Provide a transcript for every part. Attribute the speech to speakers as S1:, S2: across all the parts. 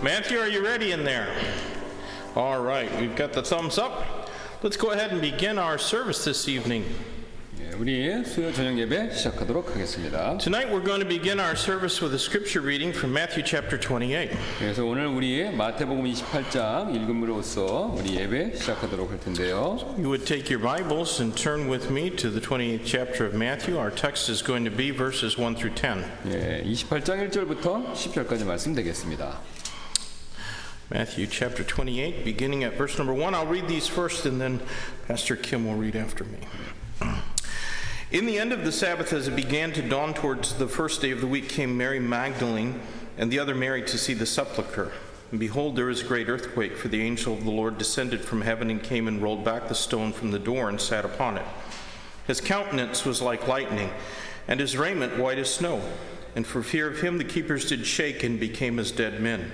S1: Matthew, are you ready in there? All right, we've got the thumbs up. Let's go ahead and begin our service this evening.
S2: 우리 수요 저녁 예배 시작하도록 하겠습니다.
S1: Tonight we're going to begin our service with a scripture reading from Matthew chapter 28.
S2: 그래서 오늘 우리 마태복음 28장 읽음으로써 우리 예배 시작하도록 할 텐데요.
S1: You would take your Bibles and turn with me to the 28th chapter of Matthew. Our text is going to be verses 1 through 10.
S2: 28장 1절부터 10절까지 말씀드리겠습니다.
S1: Matthew chapter 28, beginning at verse number 1. I'll read these first and then Pastor Kim will read after me. In the end of the Sabbath, as it began to dawn towards the first day of the week, came Mary Magdalene and the other Mary to see the sepulchre. And behold, there was a great earthquake, for the angel of the Lord descended from heaven and came and rolled back the stone from the door and sat upon it. His countenance was like lightning, and his raiment white as snow. And for fear of him the keepers did shake and became as dead men.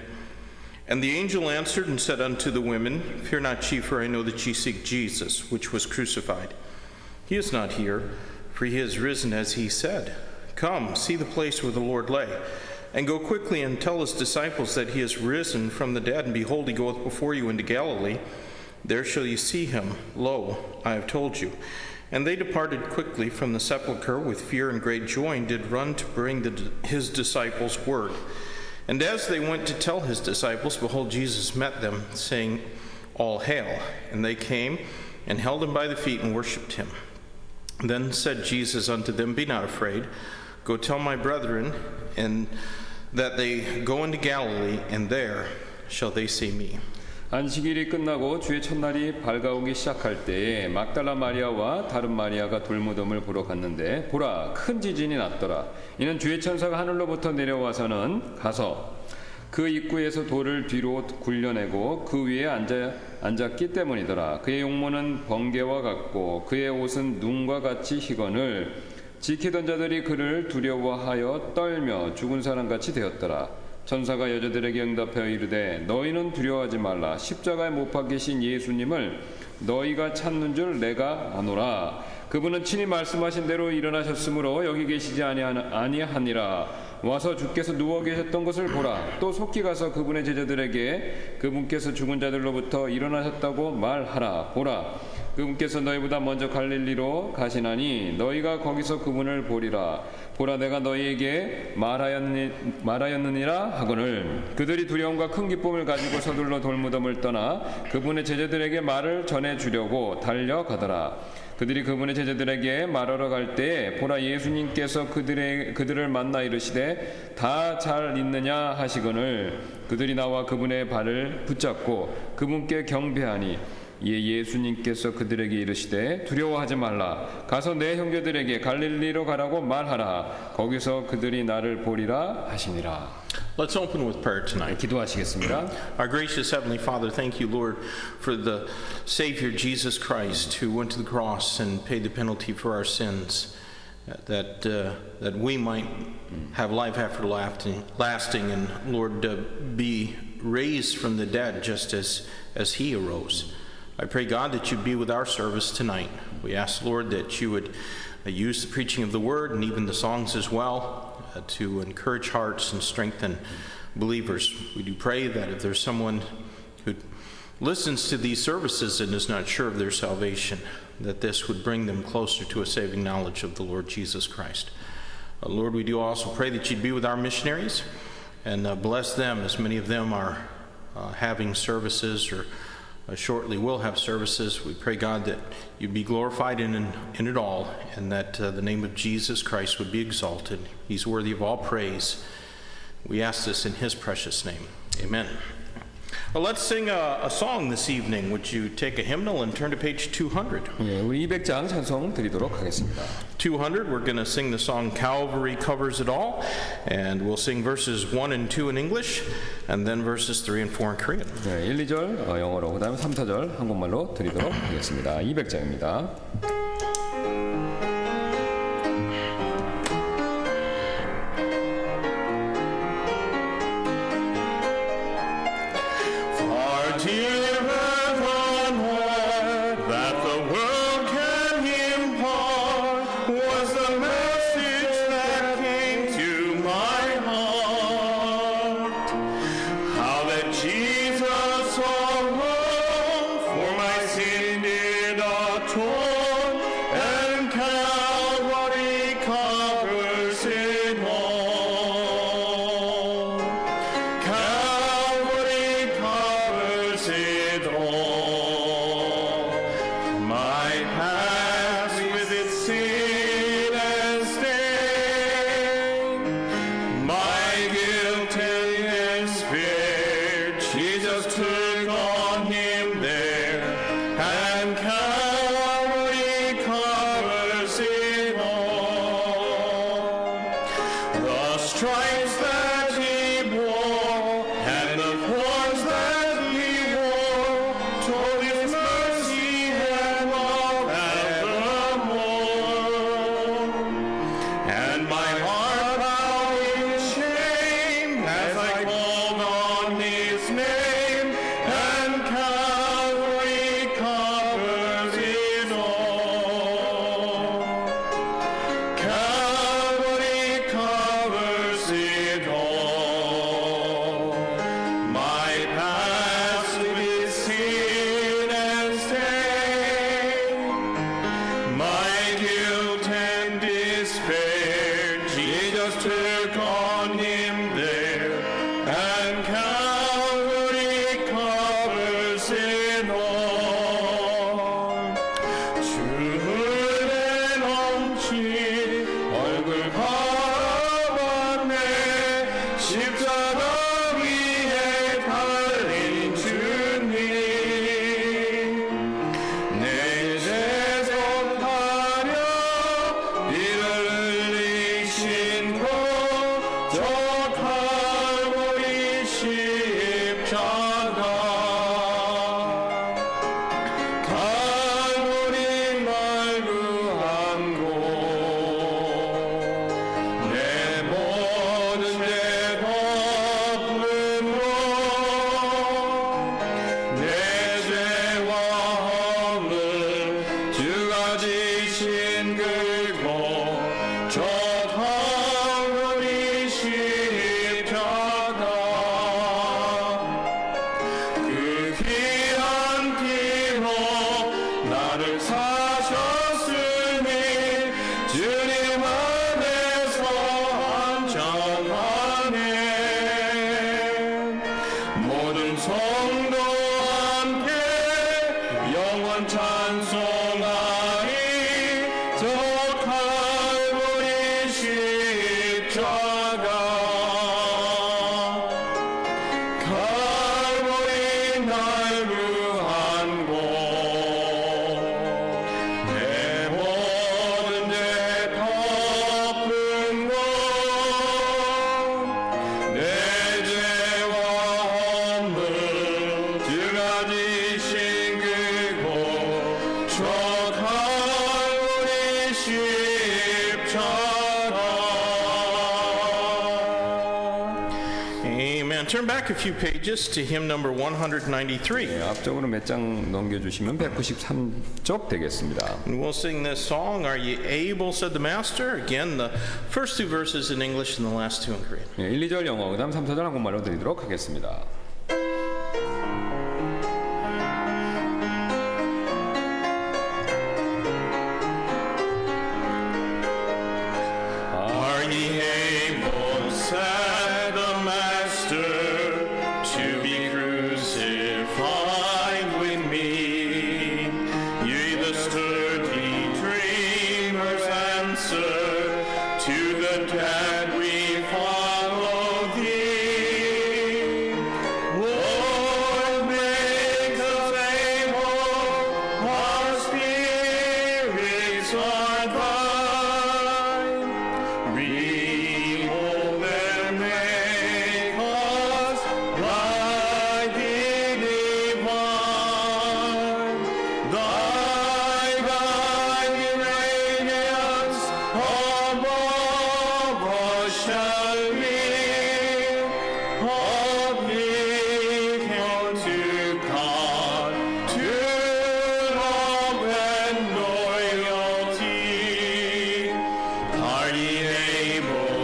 S1: And the angel answered and said unto the women, Fear not ye, for I know that ye seek Jesus, which was crucified. He is not here, for he is risen as he said. Come, see the place where the Lord lay, and go quickly and tell his disciples that he is risen from the dead, and behold, he goeth before you into Galilee. There shall ye see him. Lo, I have told you. And they departed quickly from the sepulchre with fear and great joy, and did run to bring his disciples word. And as they went to tell his disciples, behold, Jesus met them, saying, All hail. And they came and held him by the feet and worshipped him. Then said Jesus unto them, Be not afraid. Go tell my brethren, and that they go into Galilee, and there shall they see me.
S2: 안식일이 끝나고 주의 첫날이 밝아오기 시작할 때에 막달라 마리아와 다른 마리아가 돌무덤을 보러 갔는데 보라 큰 지진이 났더라. 이는 주의 천사가 하늘로부터 내려와서는 가서 그 입구에서 돌을 뒤로 굴려내고 그 위에 앉았기 때문이더라. 그의 용모는 번개와 같고 그의 옷은 눈과 같이 희거늘 지키던 자들이 그를 두려워하여 떨며 죽은 사람같이 되었더라. 천사가 여자들에게 응답하여 이르되 너희는 두려워하지 말라. 십자가에 못 박히신 예수님을 너희가 찾는 줄 내가 아노라. 그분은 친히 말씀하신 대로 일어나셨으므로 여기 계시지 아니하니라. 와서 주께서 누워 계셨던 것을 보라. 또 속히 가서 그분의 제자들에게 그분께서 죽은 자들로부터 일어나셨다고 말하라. 보라, 그분께서 너희보다 먼저 갈릴리로 가시나니 너희가 거기서 그분을 보리라. 보라, 내가 너희에게 말하였느니라 하거늘. 그들이 두려움과 큰 기쁨을 가지고 서둘러 돌무덤을 떠나 그분의 제자들에게 말을 전해주려고 달려가더라. 그들이 그분의 제자들에게 말하러 갈 때에 보라, 예수님께서 그들을 만나 이르시되 다 잘 있느냐 하시거늘. 그들이 나와 그분의 발을 붙잡고 그분께 경배하니 이에 예수님께서 그들에게 이르시되 두려워하지 말라. 가서 내 형제들에게 갈릴리로 가라고 말하라. 거기서 그들이 나를 보리라 하시니라.
S1: Let's open with prayer tonight.
S2: 기도하시겠습니다.
S1: Our gracious Heavenly Father, thank you, Lord, for the Savior Jesus Christ who went to the cross and paid the penalty for our sins, that we might have life after lasting, and Lord, be raised from the dead just as He arose. I pray, God, that you'd be with our service tonight. We ask, Lord, that you would use the preaching of the Word and even the songs as well to encourage hearts and strengthen believers. We do pray that if there's someone who listens to these services and is not sure of their salvation, that this would bring them closer to a saving knowledge of the Lord Jesus Christ. Lord, we do also pray that you'd be with our missionaries and bless them, as many of them are having services or shortly will have services. We pray, God, that you'd be glorified in it all, and that the name of Jesus Christ would be exalted. He's worthy of all praise. We ask this in his precious name. Amen. Well, let's sing a song this evening. Would you take a hymnal and turn to page 200?
S2: 우리 200장 찬송 드리도록 하겠습니다.
S1: 200, we're going to sing the song Calvary Covers It All, and we'll sing verses 1 and 2 in English, and then verses 3 and 4 in Korean.
S2: 1, 2절 영어로, 그 다음에 3, 4절 한국말로 드리도록 하겠습니다. 200장입니다.
S1: How that stripes that he bore, and the thorns that he wore, told his mercy and love evermore. And my heart bowed in shame as I called on his name, and Calvary covers it all. Calvary covers it all. My past with sin and stain, my guilt and despair, Jesus took on him there, and Calvary covers it all. 주는 엉치 얼굴 바라봤네, 십자가 위에 달린 주님. 내 죄 속하려 이를 흘리신 곳, 저 칼보리 십자가. 칼보리 날 구한 곳, 내 모든 죄 덮는 곳, 내 죄와 허물 주가 지신 그곳, 저 칼보리 십자가. 그 귀한 피로 나를 사셨으니 주님 안에서 한전하네. 모든 성도 함께 영원 찬송하리, 저 칼보리 십자가. 칼보리 날 구한 곳, 내 모든 죄 덮은 곳, 내 죄와 허물 주가 지신 그곳, 저 칼보리 십자가. Amen. Turn back a few pages to hymn number 193.
S2: 네, 앞쪽으로 몇 장 넘겨주시면 193쪽 되겠습니다.
S1: And we'll sing this song, Are Ye Able, said the Master. Again, the first two verses in English and the last two in Korean.
S2: 네, 1, 2절 영어, 그 다음 3, 4절 한국말로 드리도록 하겠습니다.
S1: Are ye able, said the Master, to be crucified with me? Ye the sturdy dreamers answer, to the dead we follow thee. Lord, make us able, our spirits are thine. Behold and make us like thee divine. Thy guiding radiance above us shall be, a beacon to God, to love and loyalty. Are ye able,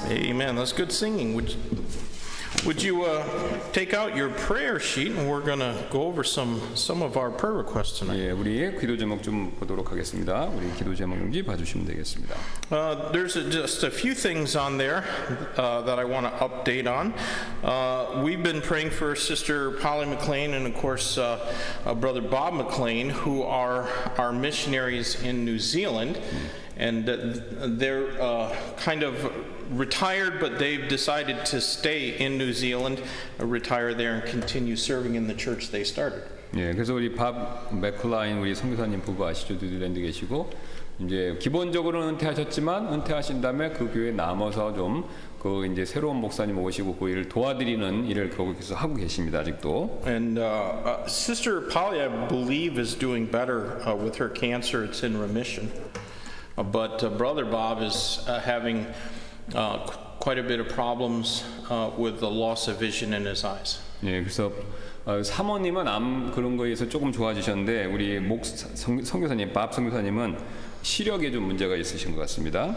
S1: Amen. That's good singing. Would you take out your prayer sheet, and we're going to go over some of our prayer requests tonight.
S2: 예, 우리 기도 제목 좀 보도록 하겠습니다. 우리 기도 제목인지 봐주시면 되겠습니다.
S1: There's just a few things on there that I want to update on. We've been praying for Sister Polly McLean and, of course, Brother Bob McLean, who are our missionaries in New Zealand. And they're kind of retired, but they've decided to stay in New Zealand, retire there, and continue serving in the church they started.
S2: 예, 그래서 우리 밥 맥클라인 우리 선교사님 부부 아시죠? 뉴질랜드 계시고 이제 기본적으로는 은퇴하셨지만 은퇴하신 다음에 그 교회에 남아서 좀 그 이제 새로운 목사님 오시고 그 일을 도와드리는 일을 거기서 하고 계십니다 아직도.
S1: And Sister Polly, I believe, is doing better with her cancer. It's in remission. But Brother Bob is having quite a bit of problems with the loss of vision in his eyes.
S2: 예, 그래서 사모님은 암 그런 거에서 조금 좋아지셨는데 우리 선교사님, 밥 선교사님은 시력에 좀 문제가 있으신 것 같습니다.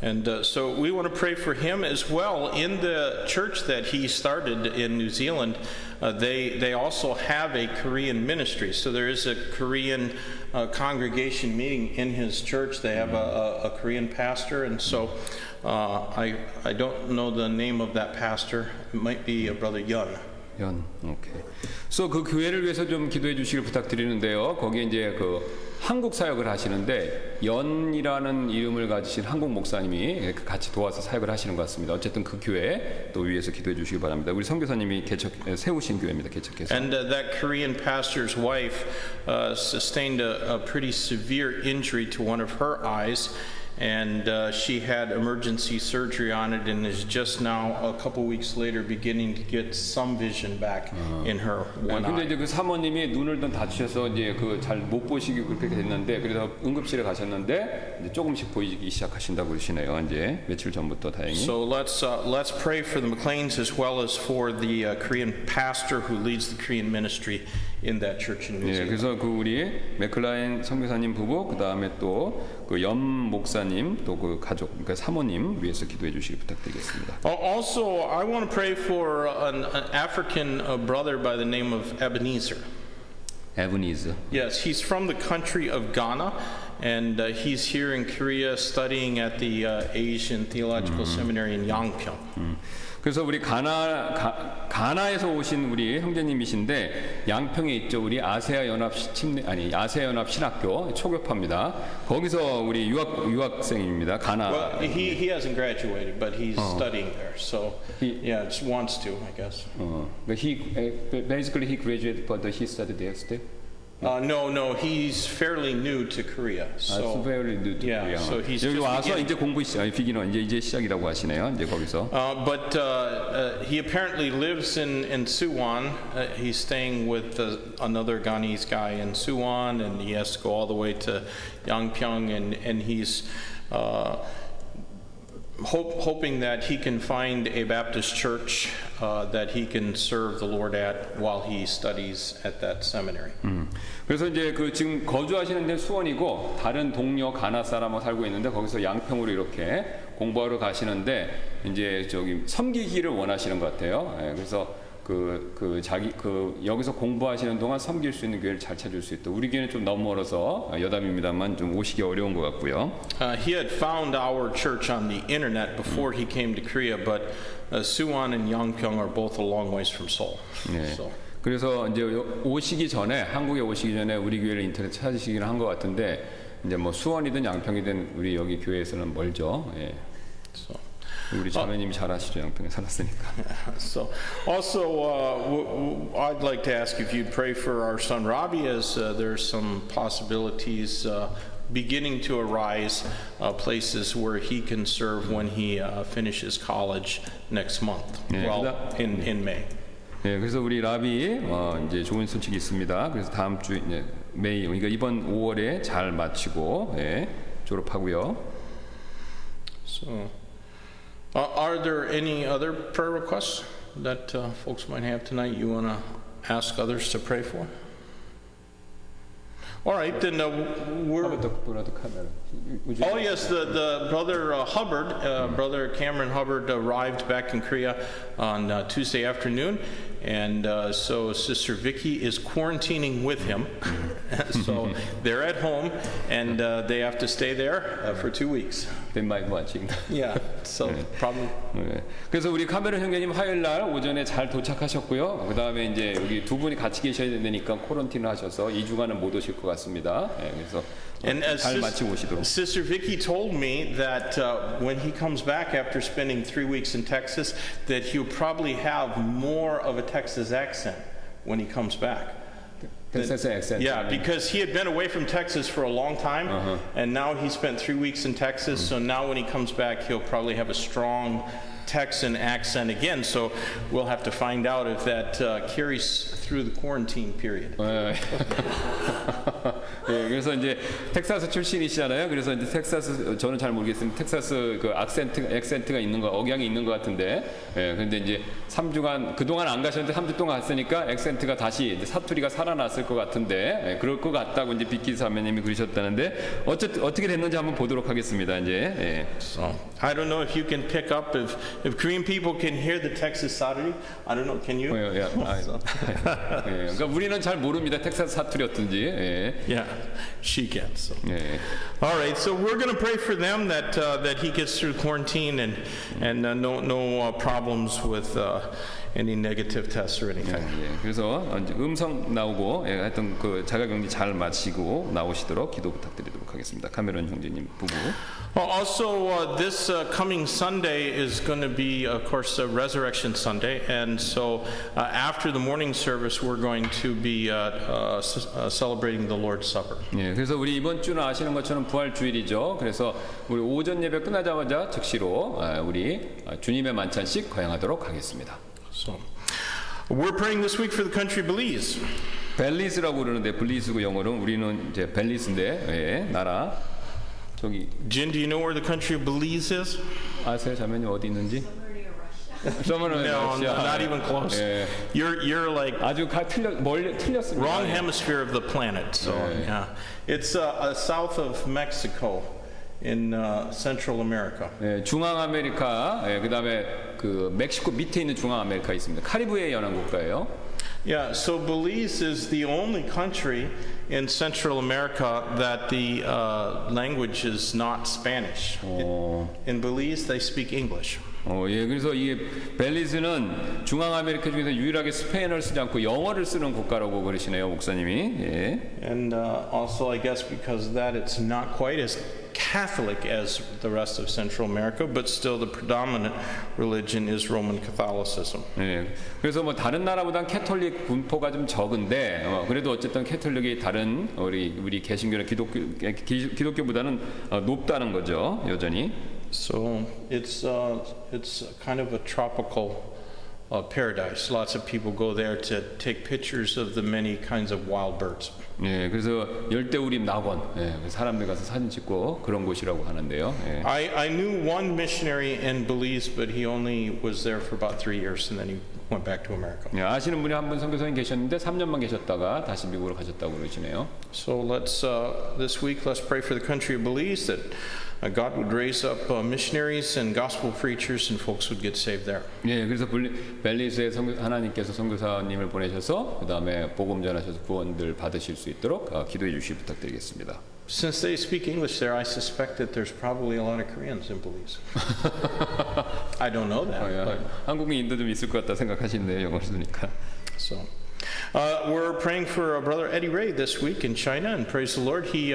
S1: And so we want to pray for him as well. In the church that he started in New Zealand, they also have a Korean ministry. So there is a Korean congregation meeting in his church. They have a Korean pastor, and so I don't know the name of that pastor. It might be Brother Yun.
S2: 오케이. 그래서 그 교회를 위해서 좀 기도해 주시길 부탁드리는데요. 거기에 이제 그 한국 사역을 하시는데 연이라는 이름을 가지신 한국 목사님이 같이 도와서 사역을 하시는 것 같습니다. 어쨌든 그 교회 또 위해서 기도해 주시기 바랍니다. 우리 선교사님이 세우신 교회입니다. 개척해서.
S1: And that Korean pastor's wife sustained a pretty severe injury to one of her eyes. And she had emergency surgery on it and is just now, a couple weeks later, beginning to get some vision back in her one
S2: 근데
S1: eye.
S2: 이제 그 사모님이 눈을 좀 다치셔서 이제 그 잘 못 보시기 그렇게 됐는데 그래서 응급실에 가셨는데 이제 조금씩 보이기 시작하신다고 그러시네요. 이제 며칠 전부터 다행히.
S1: So let's pray for the McLeans as well as for the Korean pastor who leads the Korean ministry in that church in New
S2: 예,
S1: Zealand.
S2: 그래서 그 우리 맥클라인 선교사님 부부 그 다음에 또 그 염 목사님 또 그 가족 그러니까 사모님 위해서 기도해 주시기 부탁드리겠습니다.
S1: Also, I want to pray for an African brother by the name of Ebenezer.
S2: 에브니즈.
S1: Yes, he's from the country of Ghana, and he's here in Korea studying at the Asian Theological Seminary in Yangpyeong.
S2: 그래서 우리 가나에서 오신 우리 형제님이신데 양평에 있죠. 우리 아세아 연합 신학교 초교파입니다. 거기서 우리 유학생입니다. 가나.
S1: Well, he hasn't graduated, but he's studying there. So yeah, just wants to, I guess.
S2: But he graduated, but he studied there still.
S1: No, he's fairly new to Korea. So
S2: very new to
S1: yeah,
S2: Korea.
S1: so he's
S2: 여기
S1: just
S2: 와서
S1: beginning.
S2: 이제 공부 비기너 이제 시작이라고 하시네요. 이제 거기서.
S1: But he apparently lives in Suwon. He's staying with another Ghanese guy in Suwon, and he has to go all the way to Yangpyeong, and he's hoping that he can find a Baptist church that he can serve the Lord at while he studies at that seminary.
S2: 그래서 이제 그 지금 거주하시는 데 수원이고 다른 동료 가나 사람하고 살고 있는데 거기서 양평으로 이렇게 공부하러 가시는데 이제 저기 섬기기를 원하시는 것 같아요. 예, 그래서 여기서 공부하시는 동안 섬길 수 있는 교회를 잘 찾을 수 있다. 우리 교회는 좀 너무 멀어서 여담입니다만 좀 오시기 어려운 것 같고요.
S1: He had found our church on the internet before he came to Korea, but Suwon and Yangpyeong are both a long ways from Seoul.
S2: 네.
S1: So.
S2: 그래서 이제 한국에 오시기 전에 우리 교회를 인터넷 찾으시기는 한 것 같은데 이제 뭐 수원이든 양평이든 우리 여기 교회에서는 멀죠. 예.
S1: So.
S2: 우리 자매님이 잘 아시죠, 양평에 살았으니까.
S1: So, also, I'd like to ask if you'd pray for our son Robbie, as there's some possibilities beginning to arise, places where he can serve when he finishes college next month, in May.
S2: 예, 그래서 우리 라비 이제 좋은 소식이 있습니다. 그래서 다음 주 이제 메이, 그러니까 이번 5월에 잘 마치고 졸업하고요.
S1: So. Are there any other prayer requests that folks might have tonight you want to ask others to pray for? All right, then we're.
S2: 브라더 카메라.
S1: Oh yes, the brother Hubbard, brother Cameron Hubbard arrived back in Korea on Tuesday afternoon, and so Sister Vicky is quarantining with him. So they're at home, and they have to stay there for 2 weeks.
S2: They might watching.
S1: Yeah, so probably.
S2: 네. 그래서 우리 카메론 형제님 화요일 날 오전에 잘 도착하셨고요. 그 다음에 이제 여기 두 분이 같이 계셔야 되니까 코런틴을 하셔서 2주간은 못 오실 것 같습니다. 네, 그래서
S1: And as
S2: 잘 마치고 오시도록.
S1: Sister Vicky told me that when he comes back after spending 3 weeks in Texas, that he'll probably have more of a Texas accent when he comes back.
S2: 텍사스 액센트.
S1: Yeah, because he had been away from Texas for a long time, and now he spent 3 weeks in Texas. So now when he comes back, he'll probably have a strong Texan accent again. So we'll have to find out if that carries through the quarantine period.
S2: 네. 네, 그래서 이제 텍사스 출신이시잖아요. 그래서 이제 텍사스 저는 잘 모르겠습니다. 텍사스 그 액센트가 있는 거, 억양이 있는 것 같은데. 예, 그런데 이제 3주간 그동안 안 가셨는데 3주 동안 갔으니까 액센트가 다시 이제 사투리가 살아났을 것 같은데, 예, 그럴 것 같다고 이제 비키 사모님이 그러셨다는데 어떻게 됐는지 한번 보도록 하겠습니다. 이제. 예.
S1: So I don't know if you can pick up if Korean people can hear the Texas saturday. I don't know. Can you?
S2: 예, 그러니까 우리는 잘 모릅니다. 텍사스 사투리 어떤지. 예.
S1: Yeah, she can. So.
S2: 예.
S1: All right, so we're going to pray for them that that he gets through quarantine and no problems with any negative tests or anything.
S2: 예, 그래서 이제 음성 나오고, 예, 하여튼 그 자가격리 잘 마치고 나오시도록 기도 부탁드리도록 하겠습니다. 카메론 형제님 부부.
S1: Also, this coming Sunday is going to be, of course, Resurrection Sunday, and so after the morning service, we're going to be celebrating the Lord's Supper.
S2: 예, 그래서 우리 이번 주는 아시는 것처럼 부활 주일이죠. 그래서 우리 오전 예배 끝나자마자 즉시로 우리 주님의 만찬식 거행하도록 하겠습니다.
S1: So, we're praying this week for the country Belize.
S2: 벨리스라고 그러는데 블리스고 영어로는 우리는 이제 벨리스인데, 예, 나라. 저기
S1: Jin, do you know where the country of Belize is?
S2: 아세요, 자매님 어디 있는지?
S1: No, not even close.
S2: 예.
S1: You're like
S2: 아주 틀렸습니다.
S1: wrong hemisphere of the planet. So yeah, it's south of Mexico in Central America.
S2: 예, 중앙 아메리카, 예, 그다음에 그 멕시코 밑에 있는 중앙 아메리카 있습니다. 카리브해 연안 국가예요.
S1: Yeah, so Belize is the only country in Central America that the language is not Spanish. In Belize, they speak English.
S2: 예, 그래서 이 벨리즈는 중앙 아메리카 중에서 유일하게 스페인어를 쓰지 않고 영어를 쓰는 국가라고 그러시네요, 목사님이. 예.
S1: And also, I guess because of that, it's not quite as Catholic as the rest of Central America, but still the predominant religion is Roman Catholicism.
S2: 예. 그래서 뭐 다른 나라보단 캐톨릭 분포가 좀 적은데, 그래도 어쨌든 캐톨릭이 다른 우리 개신교나 기독교보다는 높다는 거죠, 여전히.
S1: So it's kind of a tropical paradise. Lots of people go there to take pictures of the many kinds of wild birds.
S2: 예, 그래서 열대우림 낙원, 예, 사람들 가서 사진 찍고 그런 곳이라고 하는데요. 예.
S1: I knew one missionary in Belize, but he only was there for about 3 years, and then he went back to America.
S2: 예, 아시는 분이 한 분 선교사님 계셨는데 3년만 계셨다가 다시 미국으로 가셨다고 그러시네요.
S1: So let's this week let's pray for the country of Belize that God would raise up missionaries and gospel preachers, and folks would get saved there.
S2: 예, 그래서 벨리스에 하나님께서 선교사님을 보내셔서 그 다음에 복음 전하셔서 구원들 받으실 수 있도록 기도해 주시 부탁드리겠습니다.
S1: Since they speak English there, I suspect that there's probably a lot of Koreans in Belize. I don't know that. But.
S2: 한국인도 좀 있을 것 같다 생각하시는데요, 영어를 쓰니까.
S1: So. We're praying for Brother Eddie Ray this week in China, and praise the Lord. He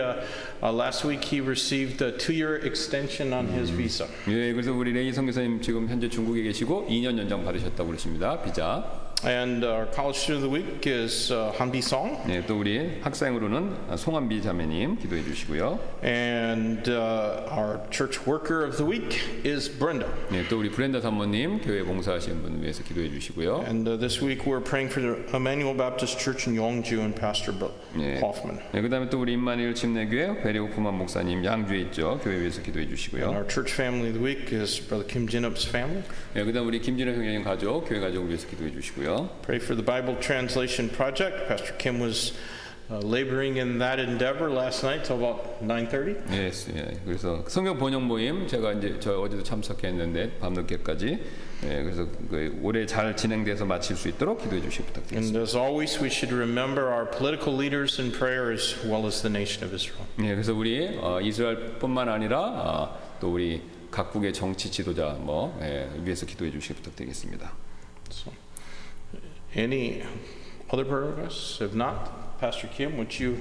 S1: last week he received a 2-year extension on his visa.
S2: 예, 그래서 우리 레이 선교사님 지금 현재 중국에 계시고 2년 연장 받으셨다고 그러십니다. 비자.
S1: And our college student of the week is Hanbi Song.
S2: 네, 또 우리 학생으로는 송한비 자매님 기도해 주시고요.
S1: And our church worker of the week is Brenda.
S2: 네, 또 우리 브렌다 사모님 교회 봉사하시는 분을 위해서 기도해 주시고요.
S1: And this week we're praying for the Emmanuel Baptist Church in Yongju and Pastor Hoffman.
S2: 네, 그다음에 또 우리 임마누엘 침례교회 베리오프만 목사님 양주에 있죠. 교회 위해서 기도해 주시고요.
S1: And our church family of the week is Brother Kim Jinup's family.
S2: 네, 그다음 우리 김진호 형님 가족, 교회 가족을 위해서 기도해 주시고요.
S1: Pray for the Bible Translation Project. Pastor Kim was laboring in that endeavor last night till about 9:30.
S2: 예, 예. 그래서 성경 번역 모임 제가 이제 저 어제도 참석했는데 밤늦게까지. 예, 그래서 그 올해 잘 진행돼서 마칠 수 있도록 기도해 주시기 부탁드립니다.
S1: And as always, we should remember our political leaders in prayer as well as the nation of Israel.
S2: 예, 그래서 우리 이스라엘뿐만 아니라 또 우리 각국의 정치 지도자 위해서 기도해 주시기 부탁드리겠습니다.
S1: So, any other prayer requests? If not, Pastor Kim, would you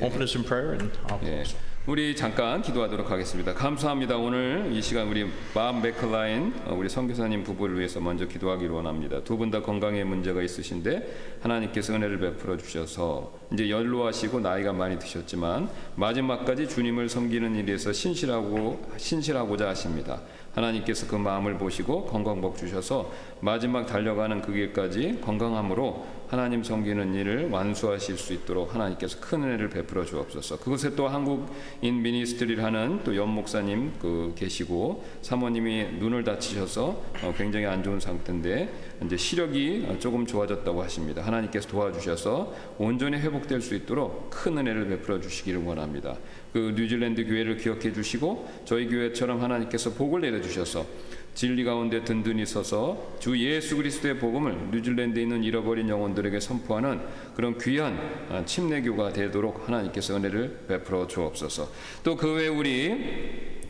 S1: open us in prayer and I'll
S2: 예,
S1: close.
S2: 우리 잠깐 기도하도록 하겠습니다. 감사합니다. 오늘 이 시간 우리 밥 맥클라인 우리 선교사님 부부를 위해서 먼저 기도하기를 원합니다. 두 분 다 건강에 문제가 있으신데 하나님께서 은혜를 베풀어 주셔서 이제 연로하시고 나이가 많이 드셨지만 마지막까지 주님을 섬기는 일에서 신실하고자 하십니다. 하나님께서 그 마음을 보시고 건강복 주셔서 마지막 달려가는 그 길까지 건강함으로 하나님 섬기는 일을 완수하실 수 있도록 하나님께서 큰 은혜를 베풀어 주옵소서. 그곳에 또 한국인 미니스트리를 하는 또 연 목사님 계시고 사모님이 눈을 다치셔서 굉장히 안 좋은 상태인데 이제 시력이 조금 좋아졌다고 하십니다. 하나님께서 도와주셔서 온전히 회복될 수 있도록 큰 은혜를 베풀어 주시기를 원합니다. 그 뉴질랜드 교회를 기억해 주시고 저희 교회처럼 하나님께서 복을 내려 주셔서 진리 가운데 든든히 서서 주 예수 그리스도의 복음을 뉴질랜드에 있는 잃어버린 영혼들에게 선포하는 그런 귀한 침례교가 되도록 하나님께서 은혜를 베풀어 주옵소서. 또 그 외에 우리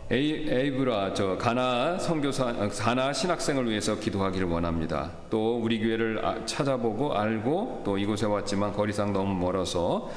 S2: 에이브라 가나 선교사 가나 신학생을 위해서 기도하기를 원합니다. 또 우리 교회를 찾아보고 알고 또 이곳에 왔지만 거리상 너무 멀어서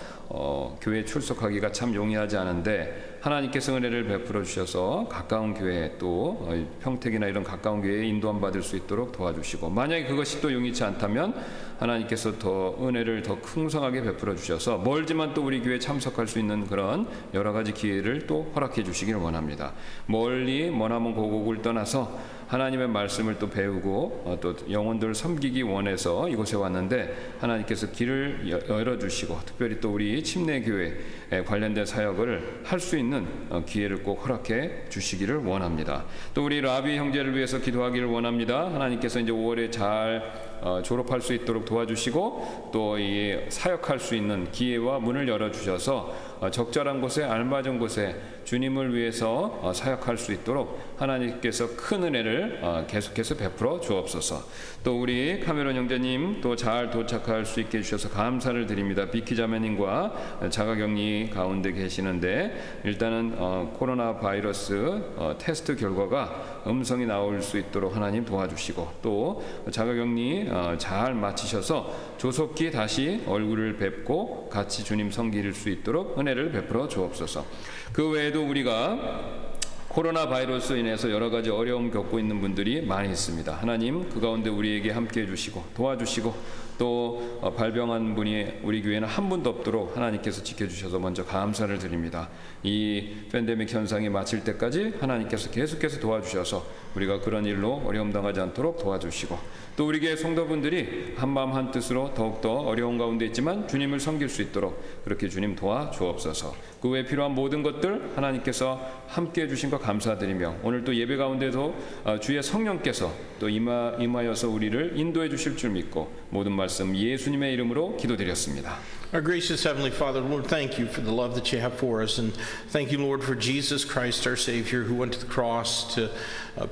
S2: 교회 출석하기가 참 용이하지 않은데 하나님께서 은혜를 베풀어 주셔서 가까운 교회 또 평택이나 이런 가까운 교회에 인도함 받을 수 있도록 도와주시고 만약에 그것이 또 용이치 않다면 하나님께서 더 은혜를 더 풍성하게 베풀어 주셔서 멀지만 또 우리 교회에 참석할 수 있는 그런 여러 가지 기회를 또 허락해 주시기를 원합니다. 멀리 머나먼 고국을 떠나서 하나님의 말씀을 또 배우고 또 영혼들을 섬기기 원해서 이곳에 왔는데 하나님께서 길을 열어주시고 특별히 또 우리 침례교회에 관련된 사역을 할 수 있는 기회를 꼭 허락해 주시기를 원합니다. 또 우리 라비 형제를 위해서 기도하기를 원합니다. 하나님께서 이제 5월에 잘 졸업할 수 있도록 도와주시고 또 이 사역할 수 있는 기회와 문을 열어주셔서 적절한 곳에 알맞은 곳에 주님을 위해서 사역할 수 있도록 하나님께서 큰 은혜를 계속해서 베풀어 주옵소서. 또 우리 카메론 형제님 또 잘 도착할 수 있게 해주셔서 감사를 드립니다. 비키 자매님과 자가격리 가운데 계시는데 일단은 코로나 바이러스 테스트 결과가 음성이 나올 수 있도록 하나님 도와주시고 또 자가격리 잘 마치셔서 조속히 다시 얼굴을 뵙고 같이 주님 섬길 수 있도록 은혜를 베풀어 주옵소서. 그 외에도 우리가 코로나 바이러스로 인해서 여러 가지 어려움 겪고 있는 분들이 많이 있습니다. 하나님 그 가운데 우리에게 함께해 주시고 도와주시고 또 발병한 분이 우리 교회는 한 분도 없도록 하나님께서 지켜주셔서 먼저 감사를 드립니다. 이 팬데믹 현상이 마칠 때까지 하나님께서 계속해서 도와주셔서 우리가 그런 일로 어려움 당하지 않도록 도와주시고 또 우리 교회 성도분들이 한마음 한뜻으로 더욱더 어려운 가운데 있지만 주님을 섬길 수 있도록 그렇게 주님 도와주옵소서. 그 외에 필요한 모든 것들 하나님께서 함께해 주신 것 감사드리며 오늘 또 예배 가운데도 주의 성령께서 또 임하여서 우리를 인도해 주실 줄 믿고 모든 말씀 예수님의 이름으로 기도드렸습니다.
S1: Our gracious Heavenly Father, Lord, thank you for the love that you have for us. And thank you, Lord, for Jesus Christ, our Savior, who went to the cross to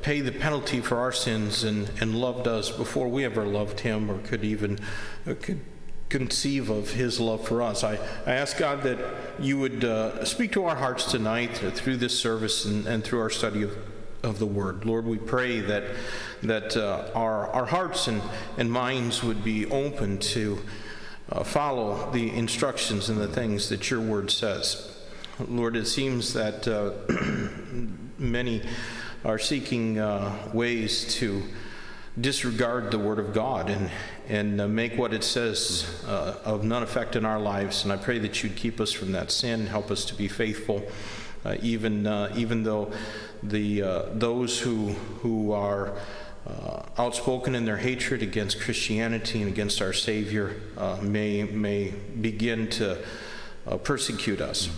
S1: pay the penalty for our sins and loved us before we ever loved him or could even conceive of his love for us. I ask God that you would speak to our hearts tonight through this service and through our study of the Word. Lord, we pray that our hearts and minds would be open to follow the instructions and the things that your Word says. Lord, it seems that many are seeking ways to disregard the Word of God and make what it says of none effect in our lives. And I pray that you'd keep us from that sin, help us to be faithful, even though those who are outspoken in their hatred against Christianity and against our Savior may begin to persecute us.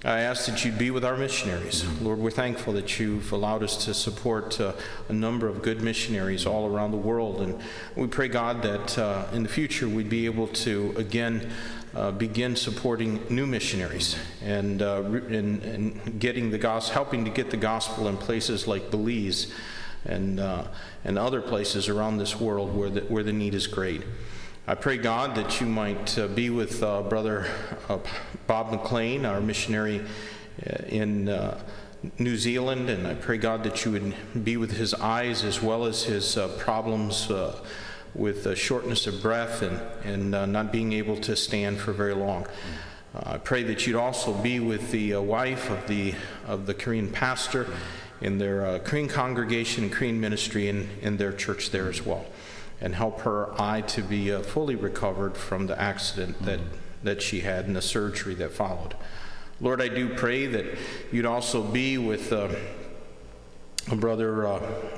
S1: I ask that you'd be with our missionaries. Lord, we're thankful that you've allowed us to support a number of good missionaries all around the world. And we pray, God, that in the future we'd be able to, again, begin supporting new missionaries and getting the gospel, helping to get the gospel in places like Belize and other places around this world where the need is great. I pray, God, that you might be with Brother Bob McLean, our missionary in New Zealand, and I pray, God, that you would be with his eyes as well as his problems with shortness of breath and not being able to stand for very long. I pray that you'd also be with the wife of the Korean pastor in their Korean congregation and Korean ministry in their church there as well, and help her eye to be fully recovered from the accident that she had and the surgery that followed. Lord, I do pray that you'd also be with Brother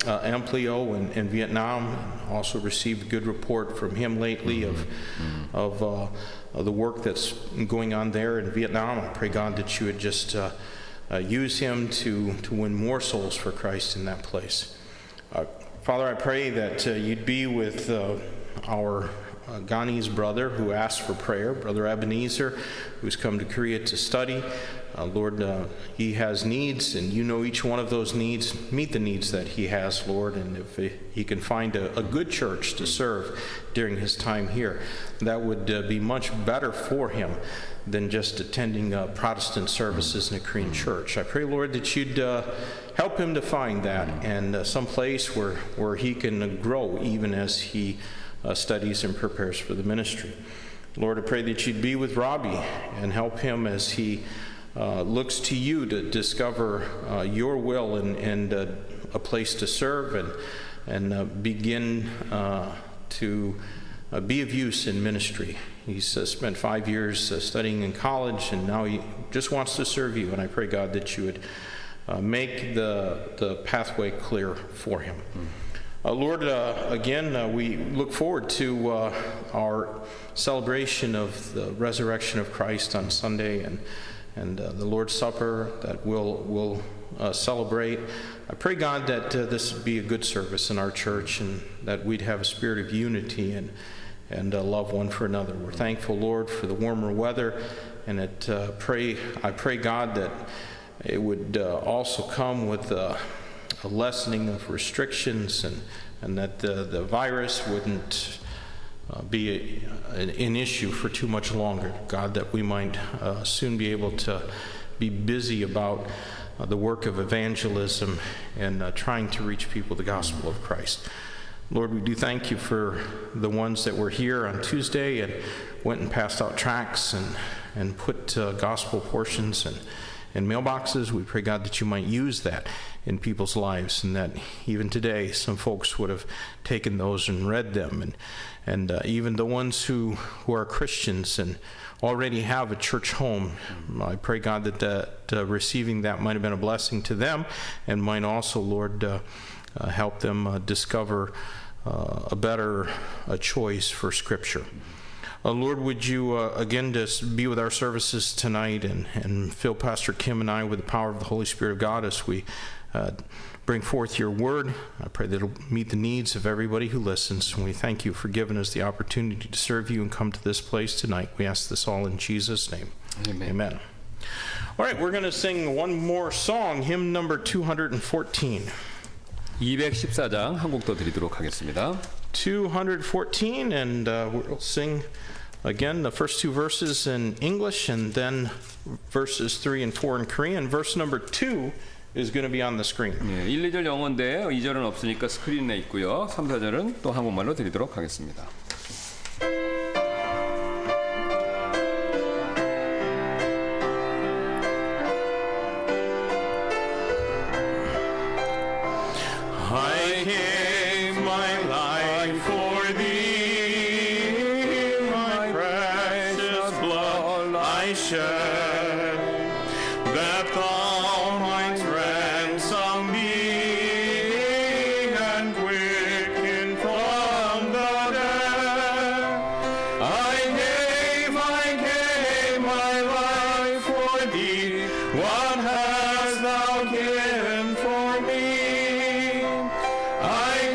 S1: Amplio in Vietnam. Also received a good report from him lately of the work that's going on there in Vietnam. I pray, God, that you would just use him to win more souls for Christ in that place. Father, I pray that you'd be with our Ghanese brother who asked for prayer, Brother Ebenezer, who's come to Korea to study. Lord, he has needs, and you know each one of those needs. Meet the needs that he has, Lord, and if he can find a good church to serve during his time here, that would be much better for him than just attending Protestant services in a Korean church. I pray, Lord, that you'd help him to find that and some place where he can grow even as he studies and prepares for the ministry. Lord, I pray that you'd be with Robbie and help him as he looks to you to discover your will and a place to serve and begin to be of use in ministry. He's spent 5 years studying in college, and now he just wants to serve you. And I pray, God, that you would make the pathway clear for him. Lord, again, we look forward to our celebration of the resurrection of Christ on Sunday and the Lord's Supper that we'll celebrate. I pray, God, that this would be a good service in our church and that we'd have a spirit of unity and love one for another. We're thankful, Lord, for the warmer weather, and I pray, God, that it would also come with a lessening of restrictions and that the virus wouldn't be an issue for too much longer. God, that we might soon be able to be busy about the work of evangelism and trying to reach people the gospel of Christ. Lord, we do thank you for the ones that were here on Tuesday and went and passed out tracts and put gospel portions and mailboxes. We pray, God, that you might use that in people's lives, and that even today some folks would have taken those and read them, and even the ones who are Christians and already have a church home. I pray, God, that receiving that might have been a blessing to them and might also, Lord, help them discover a better choice for Scripture. Lord, would you again just be with our services tonight and fill Pastor Kim and I with the power of the Holy Spirit of God as we bring forth your word. I pray that it'll meet the needs of everybody who listens, and we thank you for giving us the opportunity to serve you and come to this place tonight. We ask this all in Jesus' name. Amen. Amen. All right, we're going to sing one more song, hymn number 214.
S2: 214장 한 곡 더 드리도록 하겠습니다.
S1: 214, and we'll sing again the first two verses in English and then verses 3 and 4 in Korean. Verse number 2 is going to be on the screen.
S2: 예, 1, 2절 영어인데 2절은 없으니까 스크린에 있고요. 3, 4절은 또 한국말로 드리도록 하겠습니다.
S1: I gave my life for thee, my precious blood I shed, that thou mightst ransom me and quicken from the dead. I gave my life for thee. What hast thou given for me? I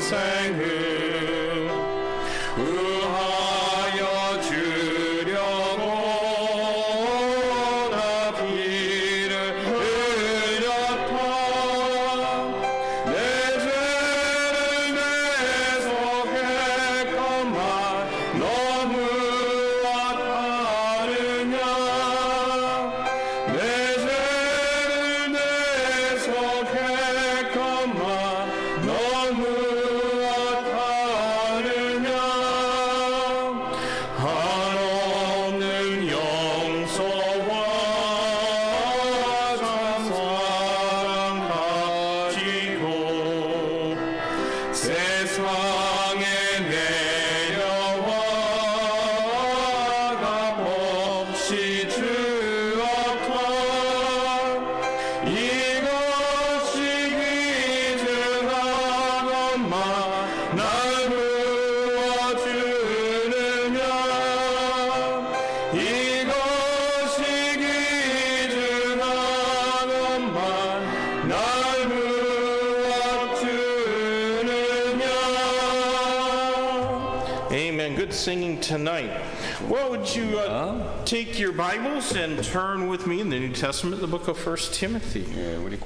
S2: 생을 의하여 주려고 나 피를 흘렸다. 내 죄를 대속했건만 너무와 다르냐. 내 죄를 대속했건만 너무와 다르냐. 한없는 용서와 참사랑 가지고 세상에 내려와 값없이 주었다. 이것이 기증하건만 날 부어주느냐. 이것이 기증하건만 날 부어주느냐.
S1: Amen. Good singing tonight. Well, would you take your Bibles and turn with me in the New Testament, the book of 1 Timothy.
S2: 예, 우리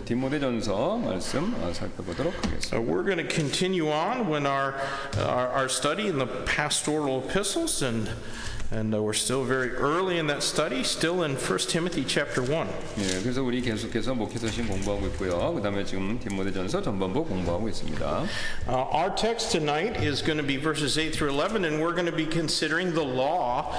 S2: 디모데전서 말씀 살펴보도록 하겠습니다.
S1: We're going to continue on when our study in the pastoral epistles, and we're still very early in that study, still in 1 Timothy chapter 1.
S2: 예, 그래서 우리 계속해서 목회서신 공부하고 있고요. 그다음에 지금 디모데전서 전반부 공부하고 있습니다.
S1: Our text tonight is going to be verses 8 through 11, and we're going to be considering the law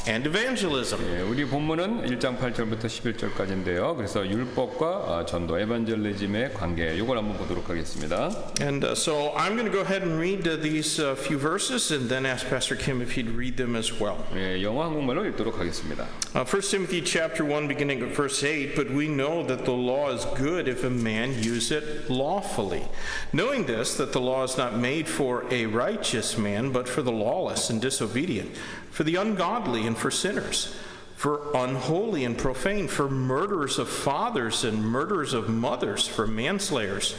S1: and evangelism.
S2: 예, 우리 본문은 1장 8절부터 11절까지인데요. 그래서 율법과 전도, 에반젤리즘의 관계, 이걸 한번 보도록 하겠습니다.
S1: And so I'm going to go ahead and read these few verses, and then ask Pastor Kim if he'd read them as well.
S2: 예, 영어 한국말로 읽도록 하겠습니다.
S1: 1 Timothy chapter 1, beginning at verse 8, but we know that the law is good if a man use it lawfully. Knowing this, that the law is not made for a righteous man, but for the lawless and disobedient, for the ungodly and for sinners, for unholy and profane, for murderers of fathers and murderers of mothers, for manslayers,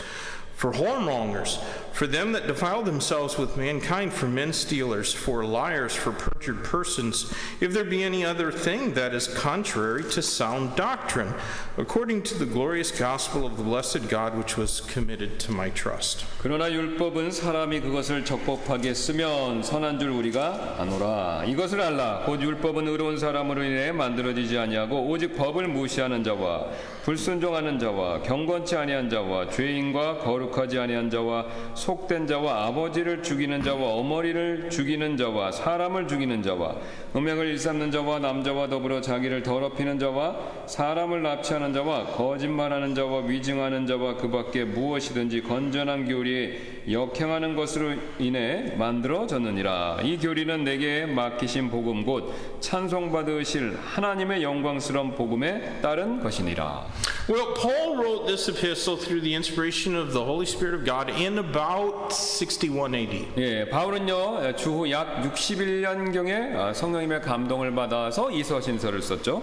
S1: for whoremongers, for them that defile themselves with mankind, for men stealers, for liars, for perjured persons, if there be any other thing that is contrary to sound doctrine, according to the glorious gospel of the blessed God, which was committed to my trust.
S2: 그러나 율법은 사람이 그것을 적법하게 쓰면 선한 줄 우리가 아노라. 이것을 알라. 곧 율법은 의로운 사람으로 인해 만들어지지 아니하고 오직 법을 무시하는 자와 불순종하는 자와 경건치 아니한 자와 죄인과 거룩하지 아니한 자와 속된 자와 아버지를 죽이는 자와 어머니를 죽이는 자와 사람을 죽이는 자와 음행을 일삼는 자와 남자와 더불어 자기를 더럽히는 자와 사람을 납치하는 자와 거짓말하는 자와 위증하는 자와 그 밖에 무엇이든지 건전한 교리에 역행하는 것으로 인해 만들어졌느니라. 이 교리는 내게 맡기신 복음 곧 찬송받으실 하나님의 영광스러운 복음에 따른 것이니라.
S1: Well, Paul wrote this epistle through the inspiration of the Holy Spirit of God in about 61 AD.
S2: 예, 바울은요 주후 약 61년경에 성령님의 감동을 받아서 이 서신서를 썼죠.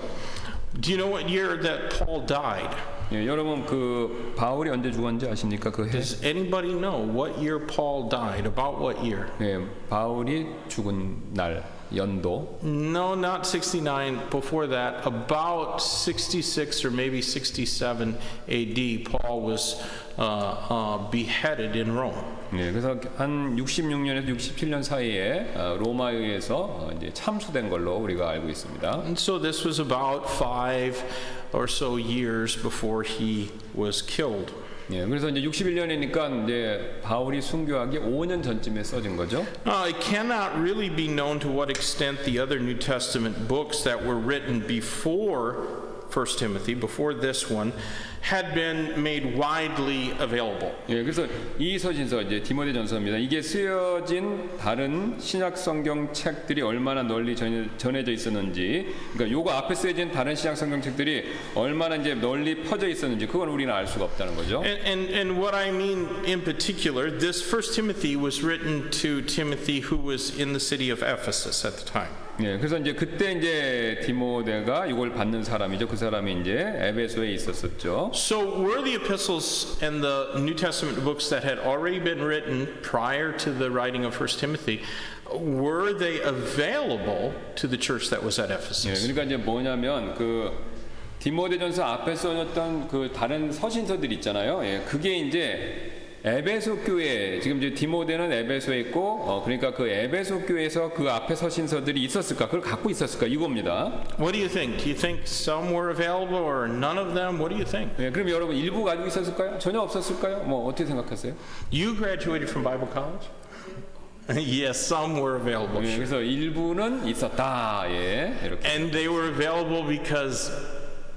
S1: Do you know what year that Paul died?
S2: 예, 여러분 그 바울이 언제 죽었는지 아십니까? 그 해?
S1: Does anybody know what year Paul died? About what year?
S2: 예, 바울이 죽은 날 연도.
S1: No, not 69. Before that, about 66 or maybe 67 AD, Paul was beheaded in Rome.
S2: 예, 그래서 한 66년에서 67년 사이에 로마에 의해서 이제 참수된 걸로 우리가 알고 있습니다.
S1: And so this was about 5 or so years before he was killed.
S2: 예, 그래서 이제 61년이니까 이제 바울이 순교하기 5년 전쯤에 써진 거죠.
S1: It cannot really be known to what extent the other New Testament books that were written before 1 Timothy, before this one, had been made widely available.
S2: 예, 그래서 이 서신서 이제 디모데전서입니다. 이게 쓰여진 다른 신약 성경 책들이 얼마나 널리 전해져 있었는지, 그러니까 요거 앞에 쓰여진 다른 신약 성경 책들이 얼마나 이제 널리 퍼져 있었는지 그건 우리는 알 수가 없다는 거죠.
S1: And what I mean in particular, this 1 Timothy was written to Timothy who was in the city of Ephesus at the time.
S2: 예, 그래서 이제 그때 이제 디모데가 이걸 받는 사람이죠. 그 사람이 이제 에베소에 있었었죠.
S1: So were the epistles and the New Testament books that had already been written prior to the writing of 1 Timothy, were they available to the church that was at
S2: 예,
S1: Ephesus?
S2: 그러니까 이제 뭐냐면 그 디모데전서 앞에 써졌던 그 다른 서신서들 있잖아요. 예, 그게 이제 에베소 교회 지금 이제 디모데는 에베소에 있고 그러니까 그 에베소 교회에서 그 앞에 서신서들이 있었을까? 그걸 갖고 있었을까? 이겁니다.
S1: What do you think? Do you think some were available or none of them? What do you think?
S2: 예, 그럼 여러분 일부 가지고 있었을까요? 전혀 없었을까요? 뭐 어떻게 생각하세요?
S1: You graduated from Bible college? Yes, some were available.
S2: 예, 그래서 일부는 있었다. 예, 이렇게.
S1: And they were available because